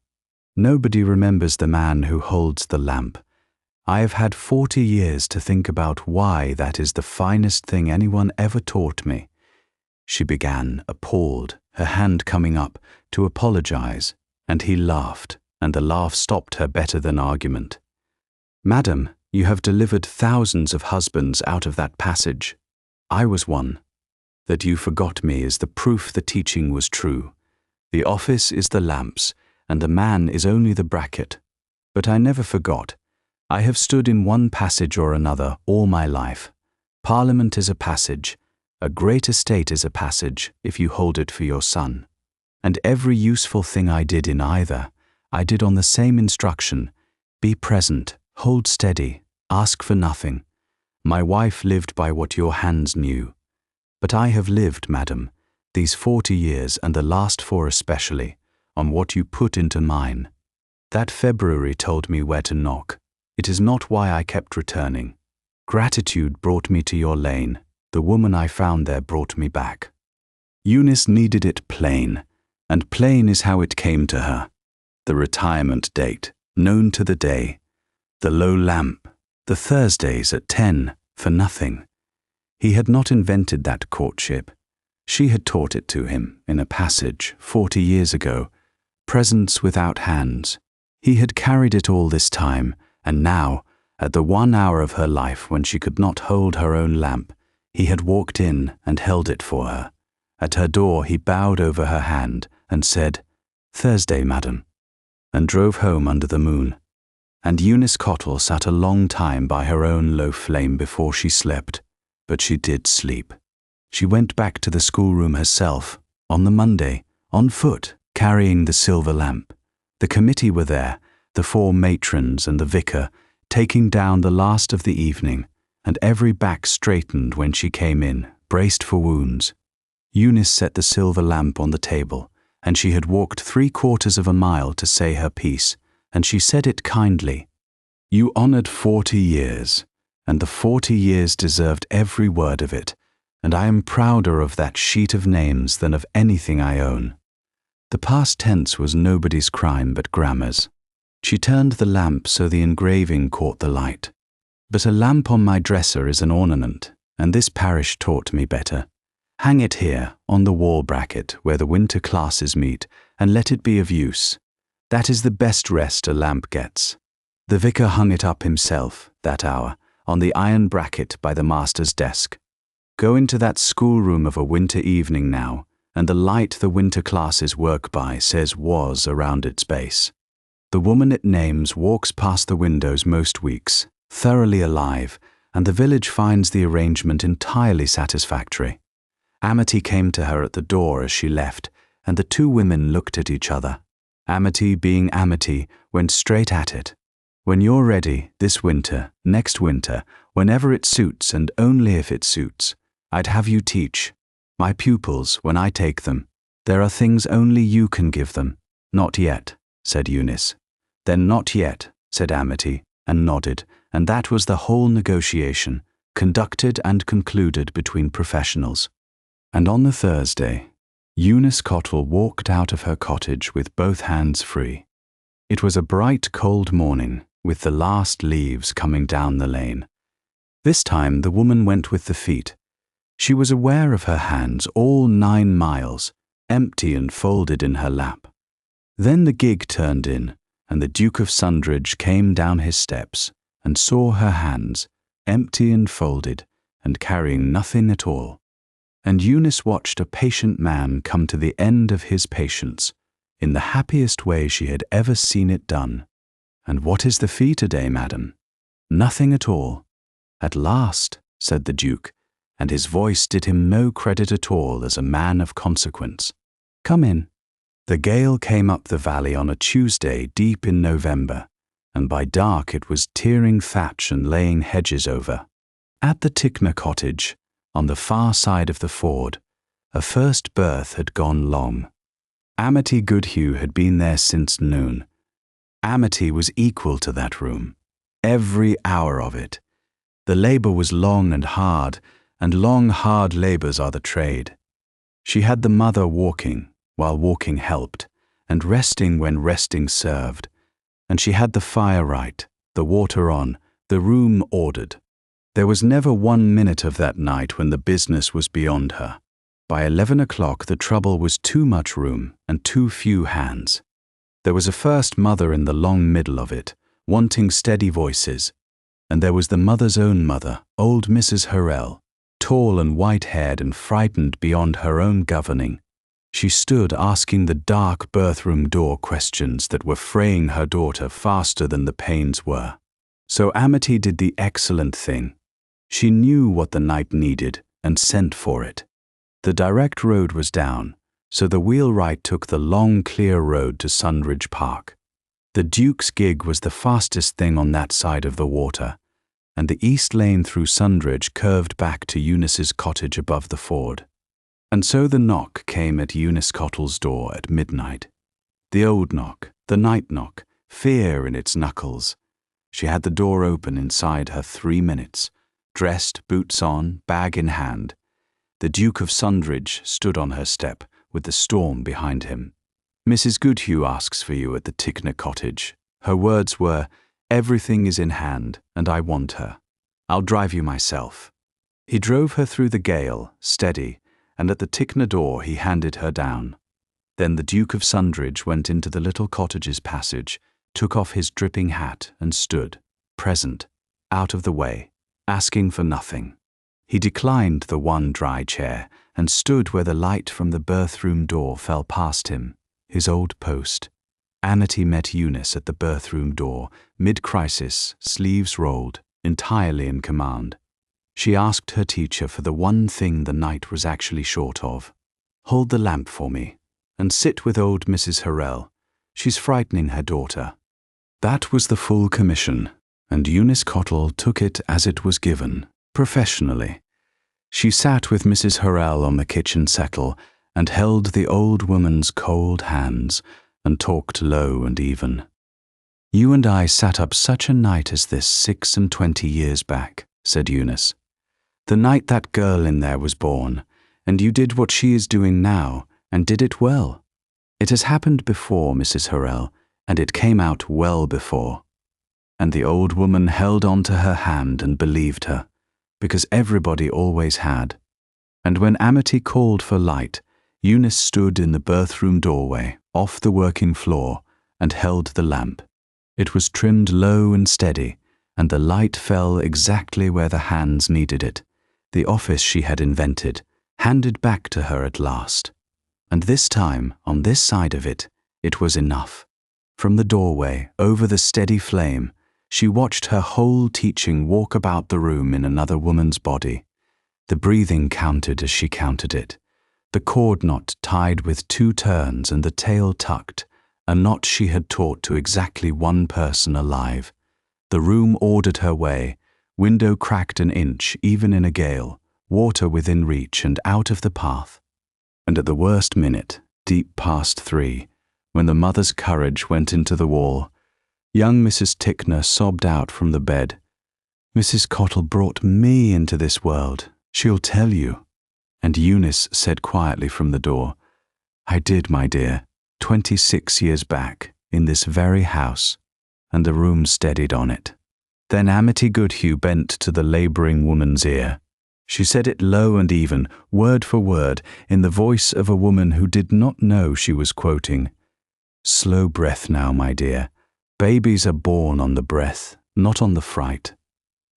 Nobody remembers the man who holds the lamp. I have had 40 years to think about why that is the finest thing anyone ever taught me. She began, appalled, her hand coming up, to apologize, and he laughed, and the laugh stopped her better than argument. Madam, you have delivered thousands of husbands out of that passage. I was one. That you forgot me is the proof the teaching was true. The office is the lamps, and the man is only the bracket. But I never forgot. I have stood in one passage or another all my life. Parliament is a passage. A great estate is a passage, if you hold it for your son. And every useful thing I did in either, I did on the same instruction. Be present, hold steady, ask for nothing. My wife lived by what your hands knew. But I have lived, madam, these 40 years and the last 4 especially, on what you put into mine. That February told me where to knock. It is not why I kept returning. Gratitude brought me to your lane. The woman I found there brought me back. Eunice needed it plain, and plain is how it came to her. The retirement date, known to the day. The low lamp, the Thursdays at 10, for nothing. He had not invented that courtship. She had taught it to him in a passage 40 years ago. Presents without hands. He had carried it all this time, and now, at the 1 hour of her life when she could not hold her own lamp, he had walked in and held it for her. At her door he bowed over her hand and said, "Thursday, madam," and drove home under the moon. And Eunice Cottle sat a long time by her own low flame before she slept, but she did sleep. She went back to the schoolroom herself, on the Monday, on foot, carrying the silver lamp. The committee were there, the 4 matrons and the vicar, taking down the last of the evening, and every back straightened when she came in, braced for wounds. Eunice set the silver lamp on the table, and she had walked 3/4 of a mile to say her piece, and she said it kindly. You honored 40 years, and the 40 years deserved every word of it, and I am prouder of that sheet of names than of anything I own. The past tense was nobody's crime but Grammar's. She turned the lamp so the engraving caught the light. But a lamp on my dresser is an ornament, and this parish taught me better. Hang it here, on the wall bracket, where the winter classes meet, and let it be of use. That is the best rest a lamp gets. The vicar hung it up himself, that hour, on the iron bracket by the master's desk. Go into that schoolroom of a winter evening now, and the light the winter classes work by says was around its base. The woman it names walks past the windows most weeks, thoroughly alive, and the village finds the arrangement entirely satisfactory. Amity came to her at the door as she left, and the 2 women looked at each other. Amity, being Amity, went straight at it. When you're ready, this winter, next winter, whenever it suits and only if it suits, I'd have you teach. My pupils, when I take them, there are things only you can give them. Not yet, said Eunice. Then not yet, said Amity, and nodded, and that was the whole negotiation, conducted and concluded between professionals. And on the Thursday, Eunice Cottle walked out of her cottage with both hands free. It was a bright, cold morning, with the last leaves coming down the lane. This time the woman went with the feet. She was aware of her hands, all 9 miles, empty and folded in her lap. Then the gig turned in, and the Duke of Sundridge came down his steps and saw her hands, empty and folded, and carrying nothing at all. And Eunice watched a patient man come to the end of his patience, in the happiest way she had ever seen it done. "And what is the fee today, madam?" "Nothing at all." "At last," said the Duke, and his voice did him no credit at all as a man of consequence. "Come in." The gale came up the valley on a Tuesday deep in November, and by dark it was tearing thatch and laying hedges over. At the Tickner cottage, on the far side of the ford, a first birth had gone long. Amity Goodhue had been there since noon. Amity was equal to that room, every hour of it. The labour was long and hard, and long hard labours are the trade. She had the mother walking, while walking helped, and resting when resting served. And she had the fire right, the water on, the room ordered. There was never 1 minute of that night when the business was beyond her. By 11 o'clock the trouble was too much room and too few hands. There was a first mother in the long middle of it, wanting steady voices. And there was the mother's own mother, old Mrs. Hurrell, tall and white-haired and frightened beyond her own governing. She stood asking the dark birthroom door questions that were fraying her daughter faster than the pains were. So Amity did the excellent thing. She knew what the night needed and sent for it. The direct road was down, so the wheelwright took the long clear road to Sundridge Park. The Duke's gig was the fastest thing on that side of the water, and the east lane through Sundridge curved back to Eunice's cottage above the ford. And so the knock came at Eunice Cottle's door at midnight. The old knock, the night knock, fear in its knuckles. She had the door open inside her 3 minutes, dressed, boots on, bag in hand. The Duke of Sundridge stood on her step, with the storm behind him. "Mrs. Goodhue asks for you at the Tickner cottage." Her words were, "Everything is in hand, and I want her. I'll drive you myself." He drove her through the gale, steady, and at the Tickner door he handed her down. Then the Duke of Sundridge went into the little cottage's passage, took off his dripping hat and stood, present, out of the way, asking for nothing. He declined the one dry chair and stood where the light from the birthroom door fell past him, his old post. Amity met Eunice at the birthroom door, mid-crisis, sleeves rolled, entirely in command. She asked her teacher for the one thing the night was actually short of. "Hold the lamp for me, and sit with old Mrs. Hurrell. She's frightening her daughter." That was the full commission, and Eunice Cottle took it as it was given, professionally. She sat with Mrs. Hurrell on the kitchen settle and held the old woman's cold hands and talked low and even. "You and I sat up such a night as this 26 years back," said Eunice. "The night that girl in there was born, and you did what she is doing now, and did it well. It has happened before, Mrs. Hurrell, and it came out well before." And the old woman held on to her hand and believed her, because everybody always had. And when Amity called for light, Eunice stood in the birthroom doorway, off the working floor, and held the lamp. It was trimmed low and steady, and the light fell exactly where the hands needed it, the office she had invented, handed back to her at last. And this time, on this side of it, it was enough. From the doorway, over the steady flame, she watched her whole teaching walk about the room in another woman's body. The breathing counted as she counted it. The cord knot tied with 2 turns and the tail tucked, a knot she had taught to exactly 1 person alive. The room ordered her way, window cracked an inch even in a gale, water within reach and out of the path. And at the worst minute, deep past 3, when the mother's courage went into the wall, young Mrs. Tickner sobbed out from the bed, "Mrs. Cottle brought me into this world. She'll tell you." And Eunice said quietly from the door, "I did, my dear, 26 years back, in this very house, and the room steadied on it. Then Amity Goodhue bent to the labouring woman's ear. She said it low and even, word for word, in the voice of a woman who did not know she was quoting. "Slow breath now, my dear. Babies are born on the breath, not on the fright."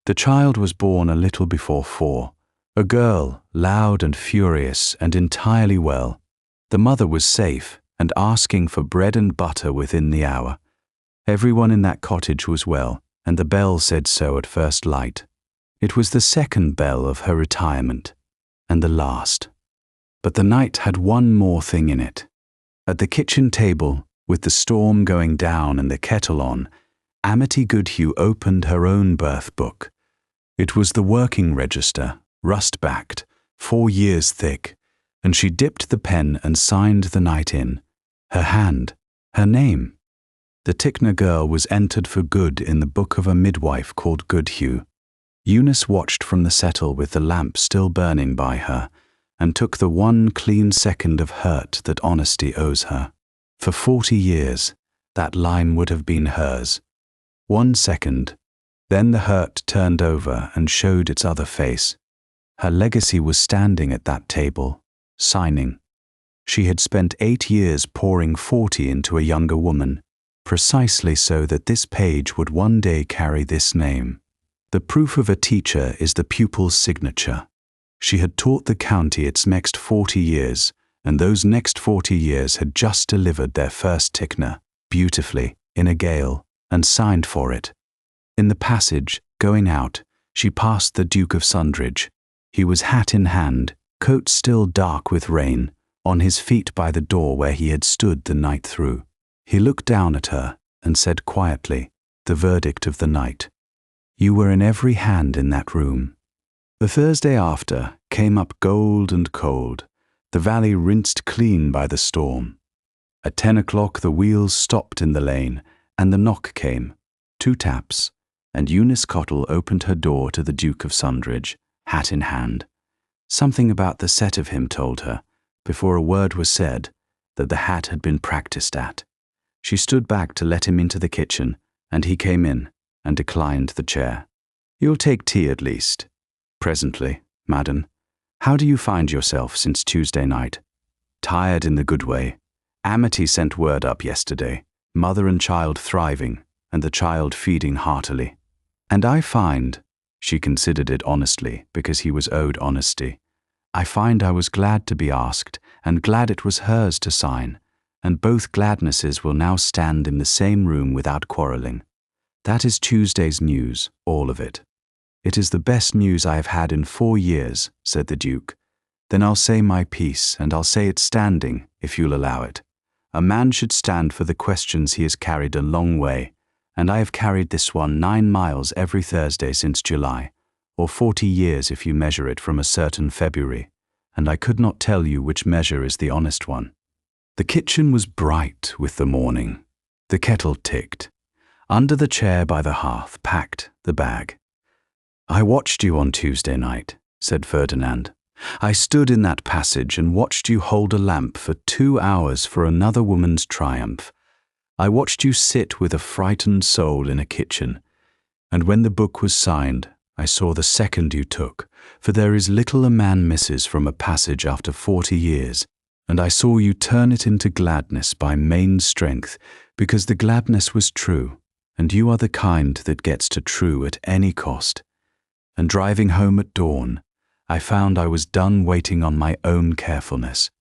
The child was born a little before 4. A girl, loud and furious and entirely well. The mother was safe and asking for bread and butter within the hour. Everyone in that cottage was well, and the bell said so at first light. It was the second bell of her retirement, and the last. But the night had one more thing in it. At the kitchen table, with the storm going down and the kettle on, Amity Goodhue opened her own birth book. It was the working register, rust-backed, 4 years thick, and she dipped the pen and signed the night in. Her hand, her name. The Tickner girl was entered for good in the book of a midwife called Goodhue. Eunice watched from the settle with the lamp still burning by her, and took the one clean second of hurt that honesty owes her. For 40 years, that line would have been hers. 1 second, then the hurt turned over and showed its other face. Her legacy was standing at that table, signing. She had spent 8 years pouring 40 into a younger woman, precisely so that this page would one day carry this name. The proof of a teacher is the pupil's signature. She had taught the county its next 40 years, and those next 40 years had just delivered their first Tickner, beautifully, in a gale, and signed for it. In the passage, going out, she passed the Duke of Sundridge. He was hat in hand, coat still dark with rain, on his feet by the door where he had stood the night through. He looked down at her and said quietly, the verdict of the night. "You were in every hand in that room." The Thursday after came up gold and cold, the valley rinsed clean by the storm. At 10 o'clock the wheels stopped in the lane, and the knock came, 2 taps, and Eunice Cottle opened her door to the Duke of Sundridge, hat in hand. Something about the set of him told her, before a word was said, that the hat had been practised at. She stood back to let him into the kitchen, and he came in and declined the chair. "You'll take tea at least." "Presently, madam. How do you find yourself since Tuesday night?" "Tired in the good way. Amity sent word up yesterday, mother and child thriving, and the child feeding heartily. And I find," she considered it honestly because he was owed honesty, "I find I was glad to be asked, and glad it was hers to sign, and both gladnesses will now stand in the same room without quarrelling. That is Tuesday's news, all of it." "It is the best news I have had in 4 years," said the Duke. "Then I'll say my piece, and I'll say it standing, if you'll allow it. A man should stand for the questions he has carried a long way, and I have carried this one 9 miles every Thursday since July, or 40 years if you measure it from a certain February, and I could not tell you which measure is the honest one." The kitchen was bright with the morning. The kettle ticked. Under the chair by the hearth packed the bag. "I watched you on Tuesday night," said Ferdinand. "I stood in that passage and watched you hold a lamp for 2 hours for another woman's triumph. I watched you sit with a frightened soul in a kitchen, and when the book was signed, I saw the second you took, for there is little a man misses from a passage after 40 years, and I saw you turn it into gladness by main strength, because the gladness was true, and you are the kind that gets to true at any cost. And driving home at dawn, I found I was done waiting on my own carefulness."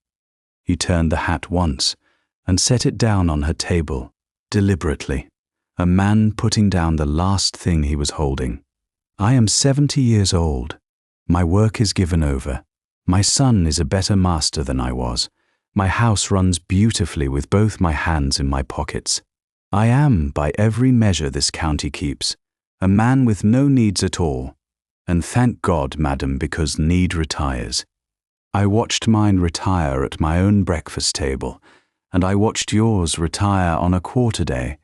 He turned the hat once and set it down on her table, deliberately, a man putting down the last thing he was holding. "I am 70 years old. My work is given over. My son is a better master than I was. My house runs beautifully with both my hands in my pockets. I am, by every measure this county keeps, a man with no needs at all. And thank God, madam, because need retires. I watched mine retire at my own breakfast table, and I watched yours retire on a quarter-day.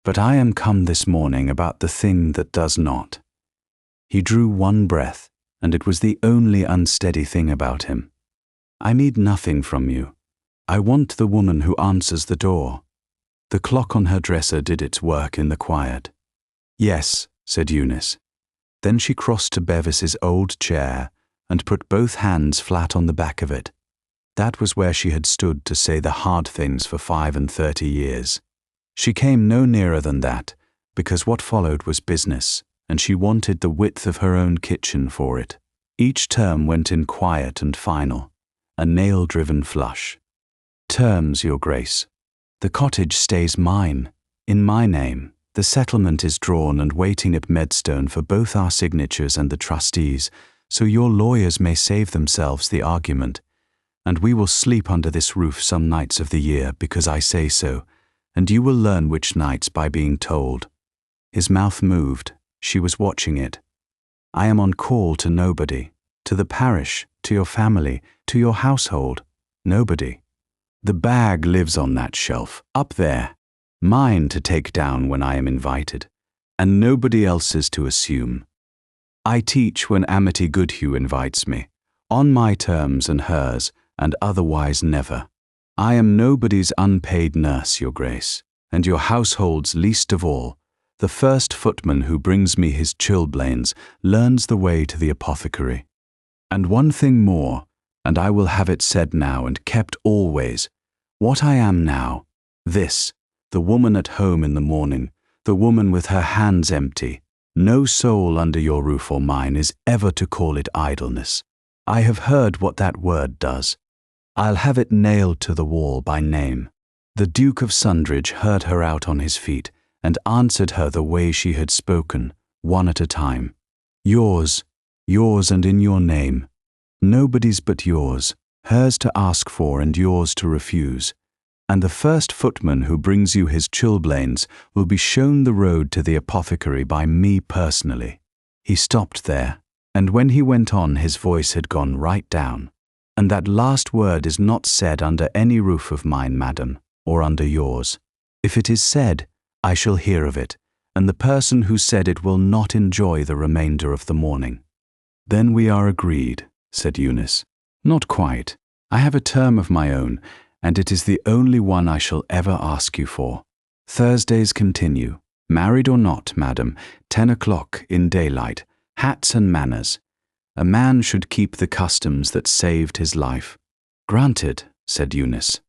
But I am come this morning about the thing that does not." He drew one breath, and it was the only unsteady thing about him. "I need nothing from you. I want the woman who answers the door." The clock on her dresser did its work in the quiet. "Yes," said Eunice. Then she crossed to Bevis's old chair and put both hands flat on the back of it. That was where she had stood to say the hard things for 35 years. She came no nearer than that, because what followed was business, and she wanted the width of her own kitchen for it. Each term went in quiet and final, a nail-driven flush. "Terms, Your Grace. The cottage stays mine, in my name. The settlement is drawn and waiting at Medstone for both our signatures and the trustees, so your lawyers may save themselves the argument. And we will sleep under this roof some nights of the year because I say so, and you will learn which nights by being told." His mouth moved. She was watching it. "I am on call to nobody. To the parish, to your family, to your household. Nobody. The bag lives on that shelf, up there. Mine to take down when I am invited, and nobody else's to assume. I teach when Amity Goodhue invites me, on my terms and hers, and otherwise never. I am nobody's unpaid nurse, Your Grace, and your household's least of all. The first footman who brings me his chilblains learns the way to the apothecary. And one thing more, and I will have it said now and kept always, what I am now, this, the woman at home in the morning, the woman with her hands empty. No soul under your roof or mine is ever to call it idleness. I have heard what that word does. I'll have it nailed to the wall by name." The Duke of Sundridge heard her out on his feet and answered her the way she had spoken, one at a time. "Yours, yours and in your name. Nobody's but yours, hers to ask for and yours to refuse. And the first footman who brings you his chilblains will be shown the road to the apothecary by me personally." He stopped there, and when he went on his voice had gone right down. "And that last word is not said under any roof of mine, madam, or under yours. If it is said, I shall hear of it, and the person who said it will not enjoy the remainder of the morning." "Then we are agreed," said Eunice. "Not quite. I have a term of my own, and it is the only one I shall ever ask you for. Thursdays continue, married or not, madam, 10 o'clock in daylight, hats and manners. A man should keep the customs that saved his life." "Granted," said Eunice.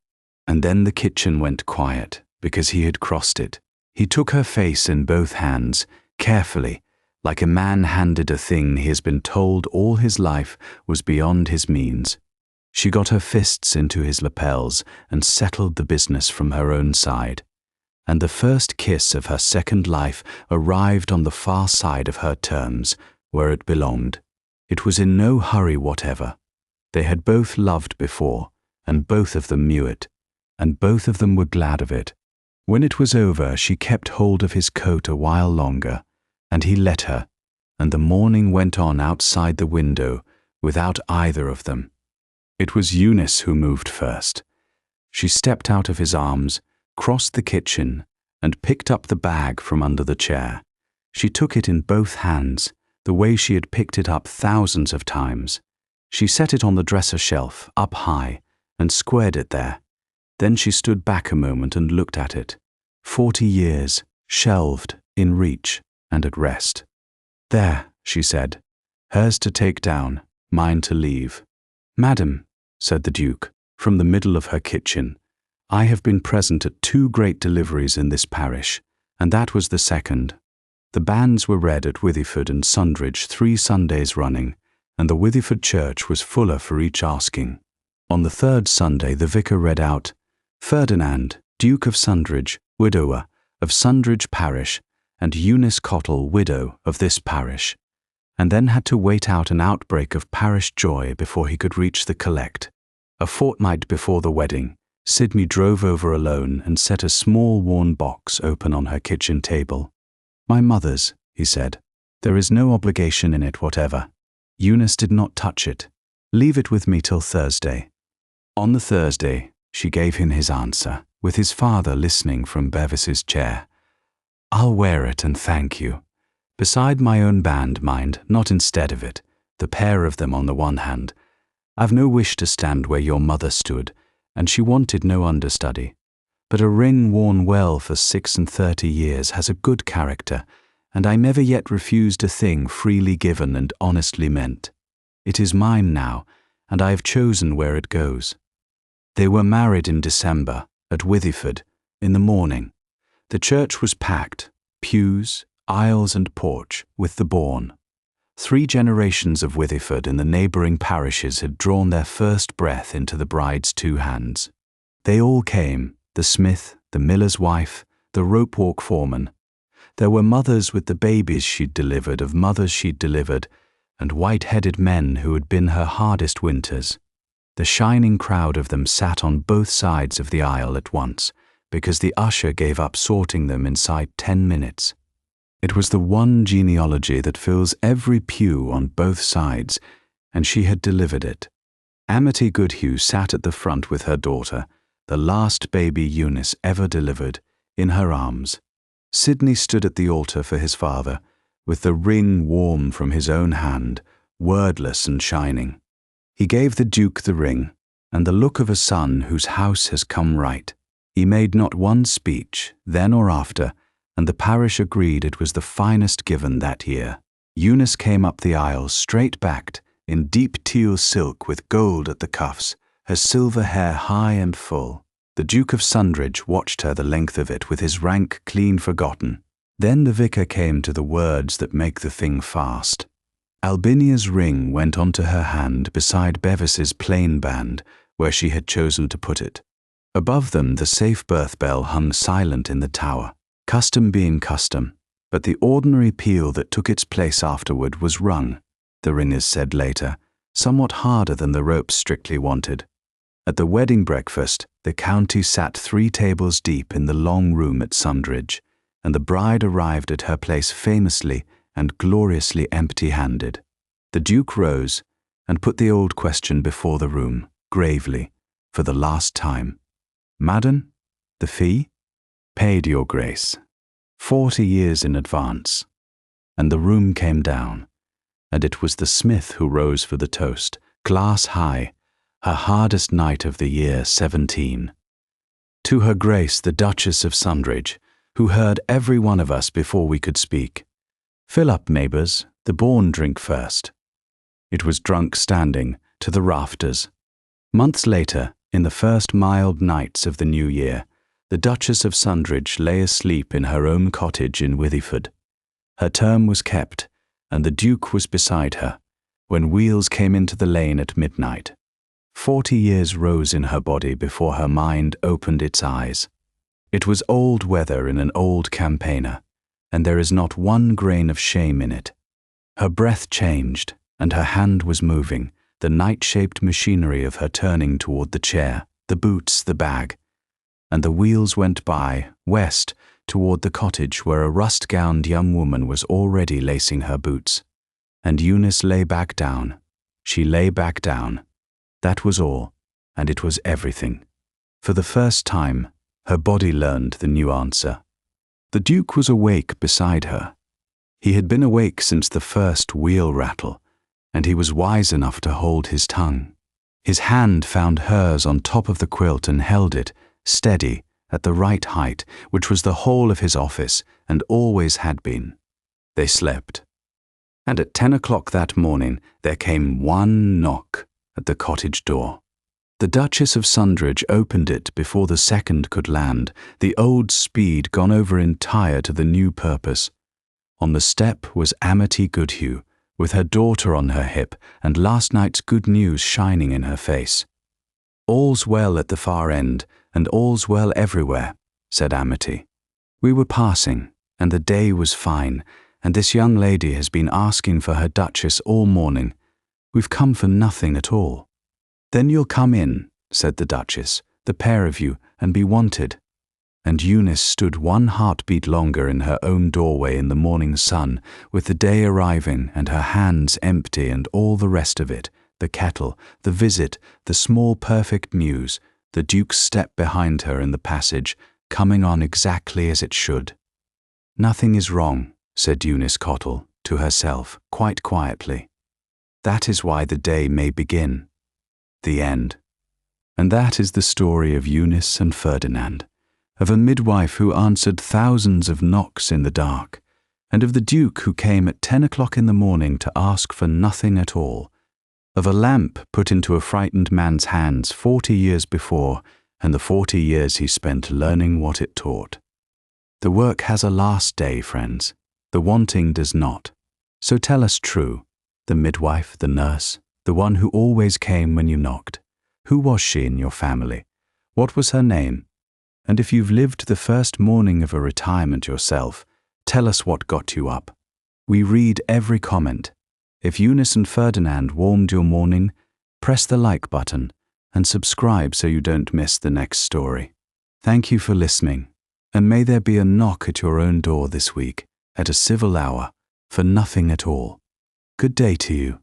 And then the kitchen went quiet, because he had crossed it. He took her face in both hands, carefully, like a man handed a thing he has been told all his life was beyond his means. She got her fists into his lapels and settled the business from her own side. And the first kiss of her second life arrived on the far side of her terms, where it belonged. It was in no hurry whatever. They had both loved before, and both of them knew it, and both of them were glad of it. When it was over, she kept hold of his coat a while longer, and he let her, and the morning went on outside the window without either of them. It was Eunice who moved first. She stepped out of his arms, crossed the kitchen, and picked up the bag from under the chair. She took it in both hands, the way she had picked it up thousands of times. She set it on the dresser shelf, up high, and squared it there. Then she stood back a moment and looked at it. 40 years, shelved, in reach, and at rest. "There," she said, "hers to take down, mine to leave." "Madam," said the Duke, from the middle of her kitchen, "I have been present at 2 great deliveries in this parish, and that was the second. The banns were read at Withyford and Sundridge 3 Sundays running, and the Withyford church was fuller for each asking. On the 3rd Sunday the vicar read out, 'Ferdinand, Duke of Sundridge, widower, of Sundridge parish, and Eunice Cottle, widow, of this parish,' and then had to wait out an outbreak of parish joy before he could reach the collect. A fortnight before the wedding, Sidney drove over alone and set a small worn box open on her kitchen table. 'My mother's,' he said. 'There is no obligation in it whatever. Eunice did not touch it. Leave it with me till Thursday.' On the Thursday, she gave him his answer, with his father listening from Bevis's chair. 'I'll wear it and thank you. Beside my own band, mind, not instead of it, the pair of them on the one hand. I've no wish to stand where your mother stood, and she wanted no understudy. But a ring worn well for 36 years has a good character, and I never yet refused a thing freely given and honestly meant. It is mine now, and I have chosen where it goes. They were married in December, at Withyford, in the morning. The church was packed, pews, aisles and porch, with the bourne. 3 generations of Withyford in the neighbouring parishes had drawn their first breath into the bride's 2 hands. They all came, the smith, the miller's wife, the rope-walk foreman. There were mothers with the babies she'd delivered of mothers she'd delivered, and white-headed men who had been her hardest winters. The shining crowd of them sat on both sides of the aisle at once, because the usher gave up sorting them inside 10 minutes. It was the one genealogy that fills every pew on both sides, and she had delivered it. Amity Goodhue sat at the front with her daughter, the last baby Eunice ever delivered, in her arms. Sidney stood at the altar for his father, with the ring warm from his own hand, wordless and shining. He gave the Duke the ring, and the look of a son whose house has come right. He made not one speech, then or after, and the parish agreed it was the finest given that year. Eunice came up the aisle straight-backed, in deep teal silk with gold at the cuffs, her silver hair high and full. The Duke of Sundridge watched her the length of it with his rank clean forgotten. Then the vicar came to the words that make the thing fast. Albinia's ring went onto her hand beside Bevis's plain band, where she had chosen to put it. Above them the safe birth bell hung silent in the tower, custom being custom, but the ordinary peal that took its place afterward was rung, the ringers said later, somewhat harder than the ropes strictly wanted. At the wedding breakfast, the county sat 3 tables deep in the long room at Sundridge, and the bride arrived at her place famously and gloriously empty-handed. The Duke rose and put the old question before the room, gravely, for the last time. "Madam, the fee?" "Paid, your grace. 40 years in advance." And the room came down, and it was the smith who rose for the toast, glass high, her hardest night of the year 17. To her grace the Duchess of Sundridge, who heard every one of us before we could speak. "Fill up, neighbours, the born drink first." It was drunk standing, to the rafters. Months later, in the first mild nights of the new year, the Duchess of Sundridge lay asleep in her own cottage in Withyford. Her term was kept, and the Duke was beside her, when wheels came into the lane at midnight. 40 years rose in her body before her mind opened its eyes. It was old weather in an old campaigner, and there is not one grain of shame in it. Her breath changed, and her hand was moving, the night-shaped machinery of her turning toward the chair, the boots, the bag. And the wheels went by, west, toward the cottage where a rust-gowned young woman was already lacing her boots. And Eunice lay back down. She lay back down. That was all, and it was everything. For the first time, her body learned the new answer. The Duke was awake beside her. He had been awake since the first wheel rattle, and he was wise enough to hold his tongue. His hand found hers on top of the quilt and held it, steady, at the right height, which was the whole of his office, and always had been. They slept. And at 10 o'clock that morning there came one knock at the cottage door. The Duchess of Sundridge opened it before the second could land, the old speed gone over entire to the new purpose. On the step was Amity Goodhue, with her daughter on her hip and last night's good news shining in her face. "All's well at the far end, and all's well everywhere," said Amity. "We were passing, and the day was fine, and this young lady has been asking for her Duchess all morning. We've come for nothing at all." "Then you'll come in," said the Duchess, "the pair of you, and be wanted." And Eunice stood one heartbeat longer in her own doorway in the morning sun, with the day arriving and her hands empty and all the rest of it, the kettle, the visit, the small perfect news, the Duke's step behind her in the passage, coming on exactly as it should. "Nothing is wrong," said Eunice Cottle to herself, quite quietly. "That is why the day may begin." The end. And that is the story of Eunice and Ferdinand, of a midwife who answered thousands of knocks in the dark, and of the Duke who came at 10 o'clock in the morning to ask for nothing at all, of a lamp put into a frightened man's hands 40 years before, and the 40 years he spent learning what it taught. The work has a last day, friends. The wanting does not. So tell us true, the midwife, the nurse, the one who always came when you knocked. Who was she in your family? What was her name? And if you've lived the first morning of a retirement yourself, tell us what got you up. We read every comment. If Eunice and Ferdinand warmed your morning, press the like button and subscribe so you don't miss the next story. Thank you for listening, and may there be a knock at your own door this week, at a civil hour, for nothing at all. Good day to you.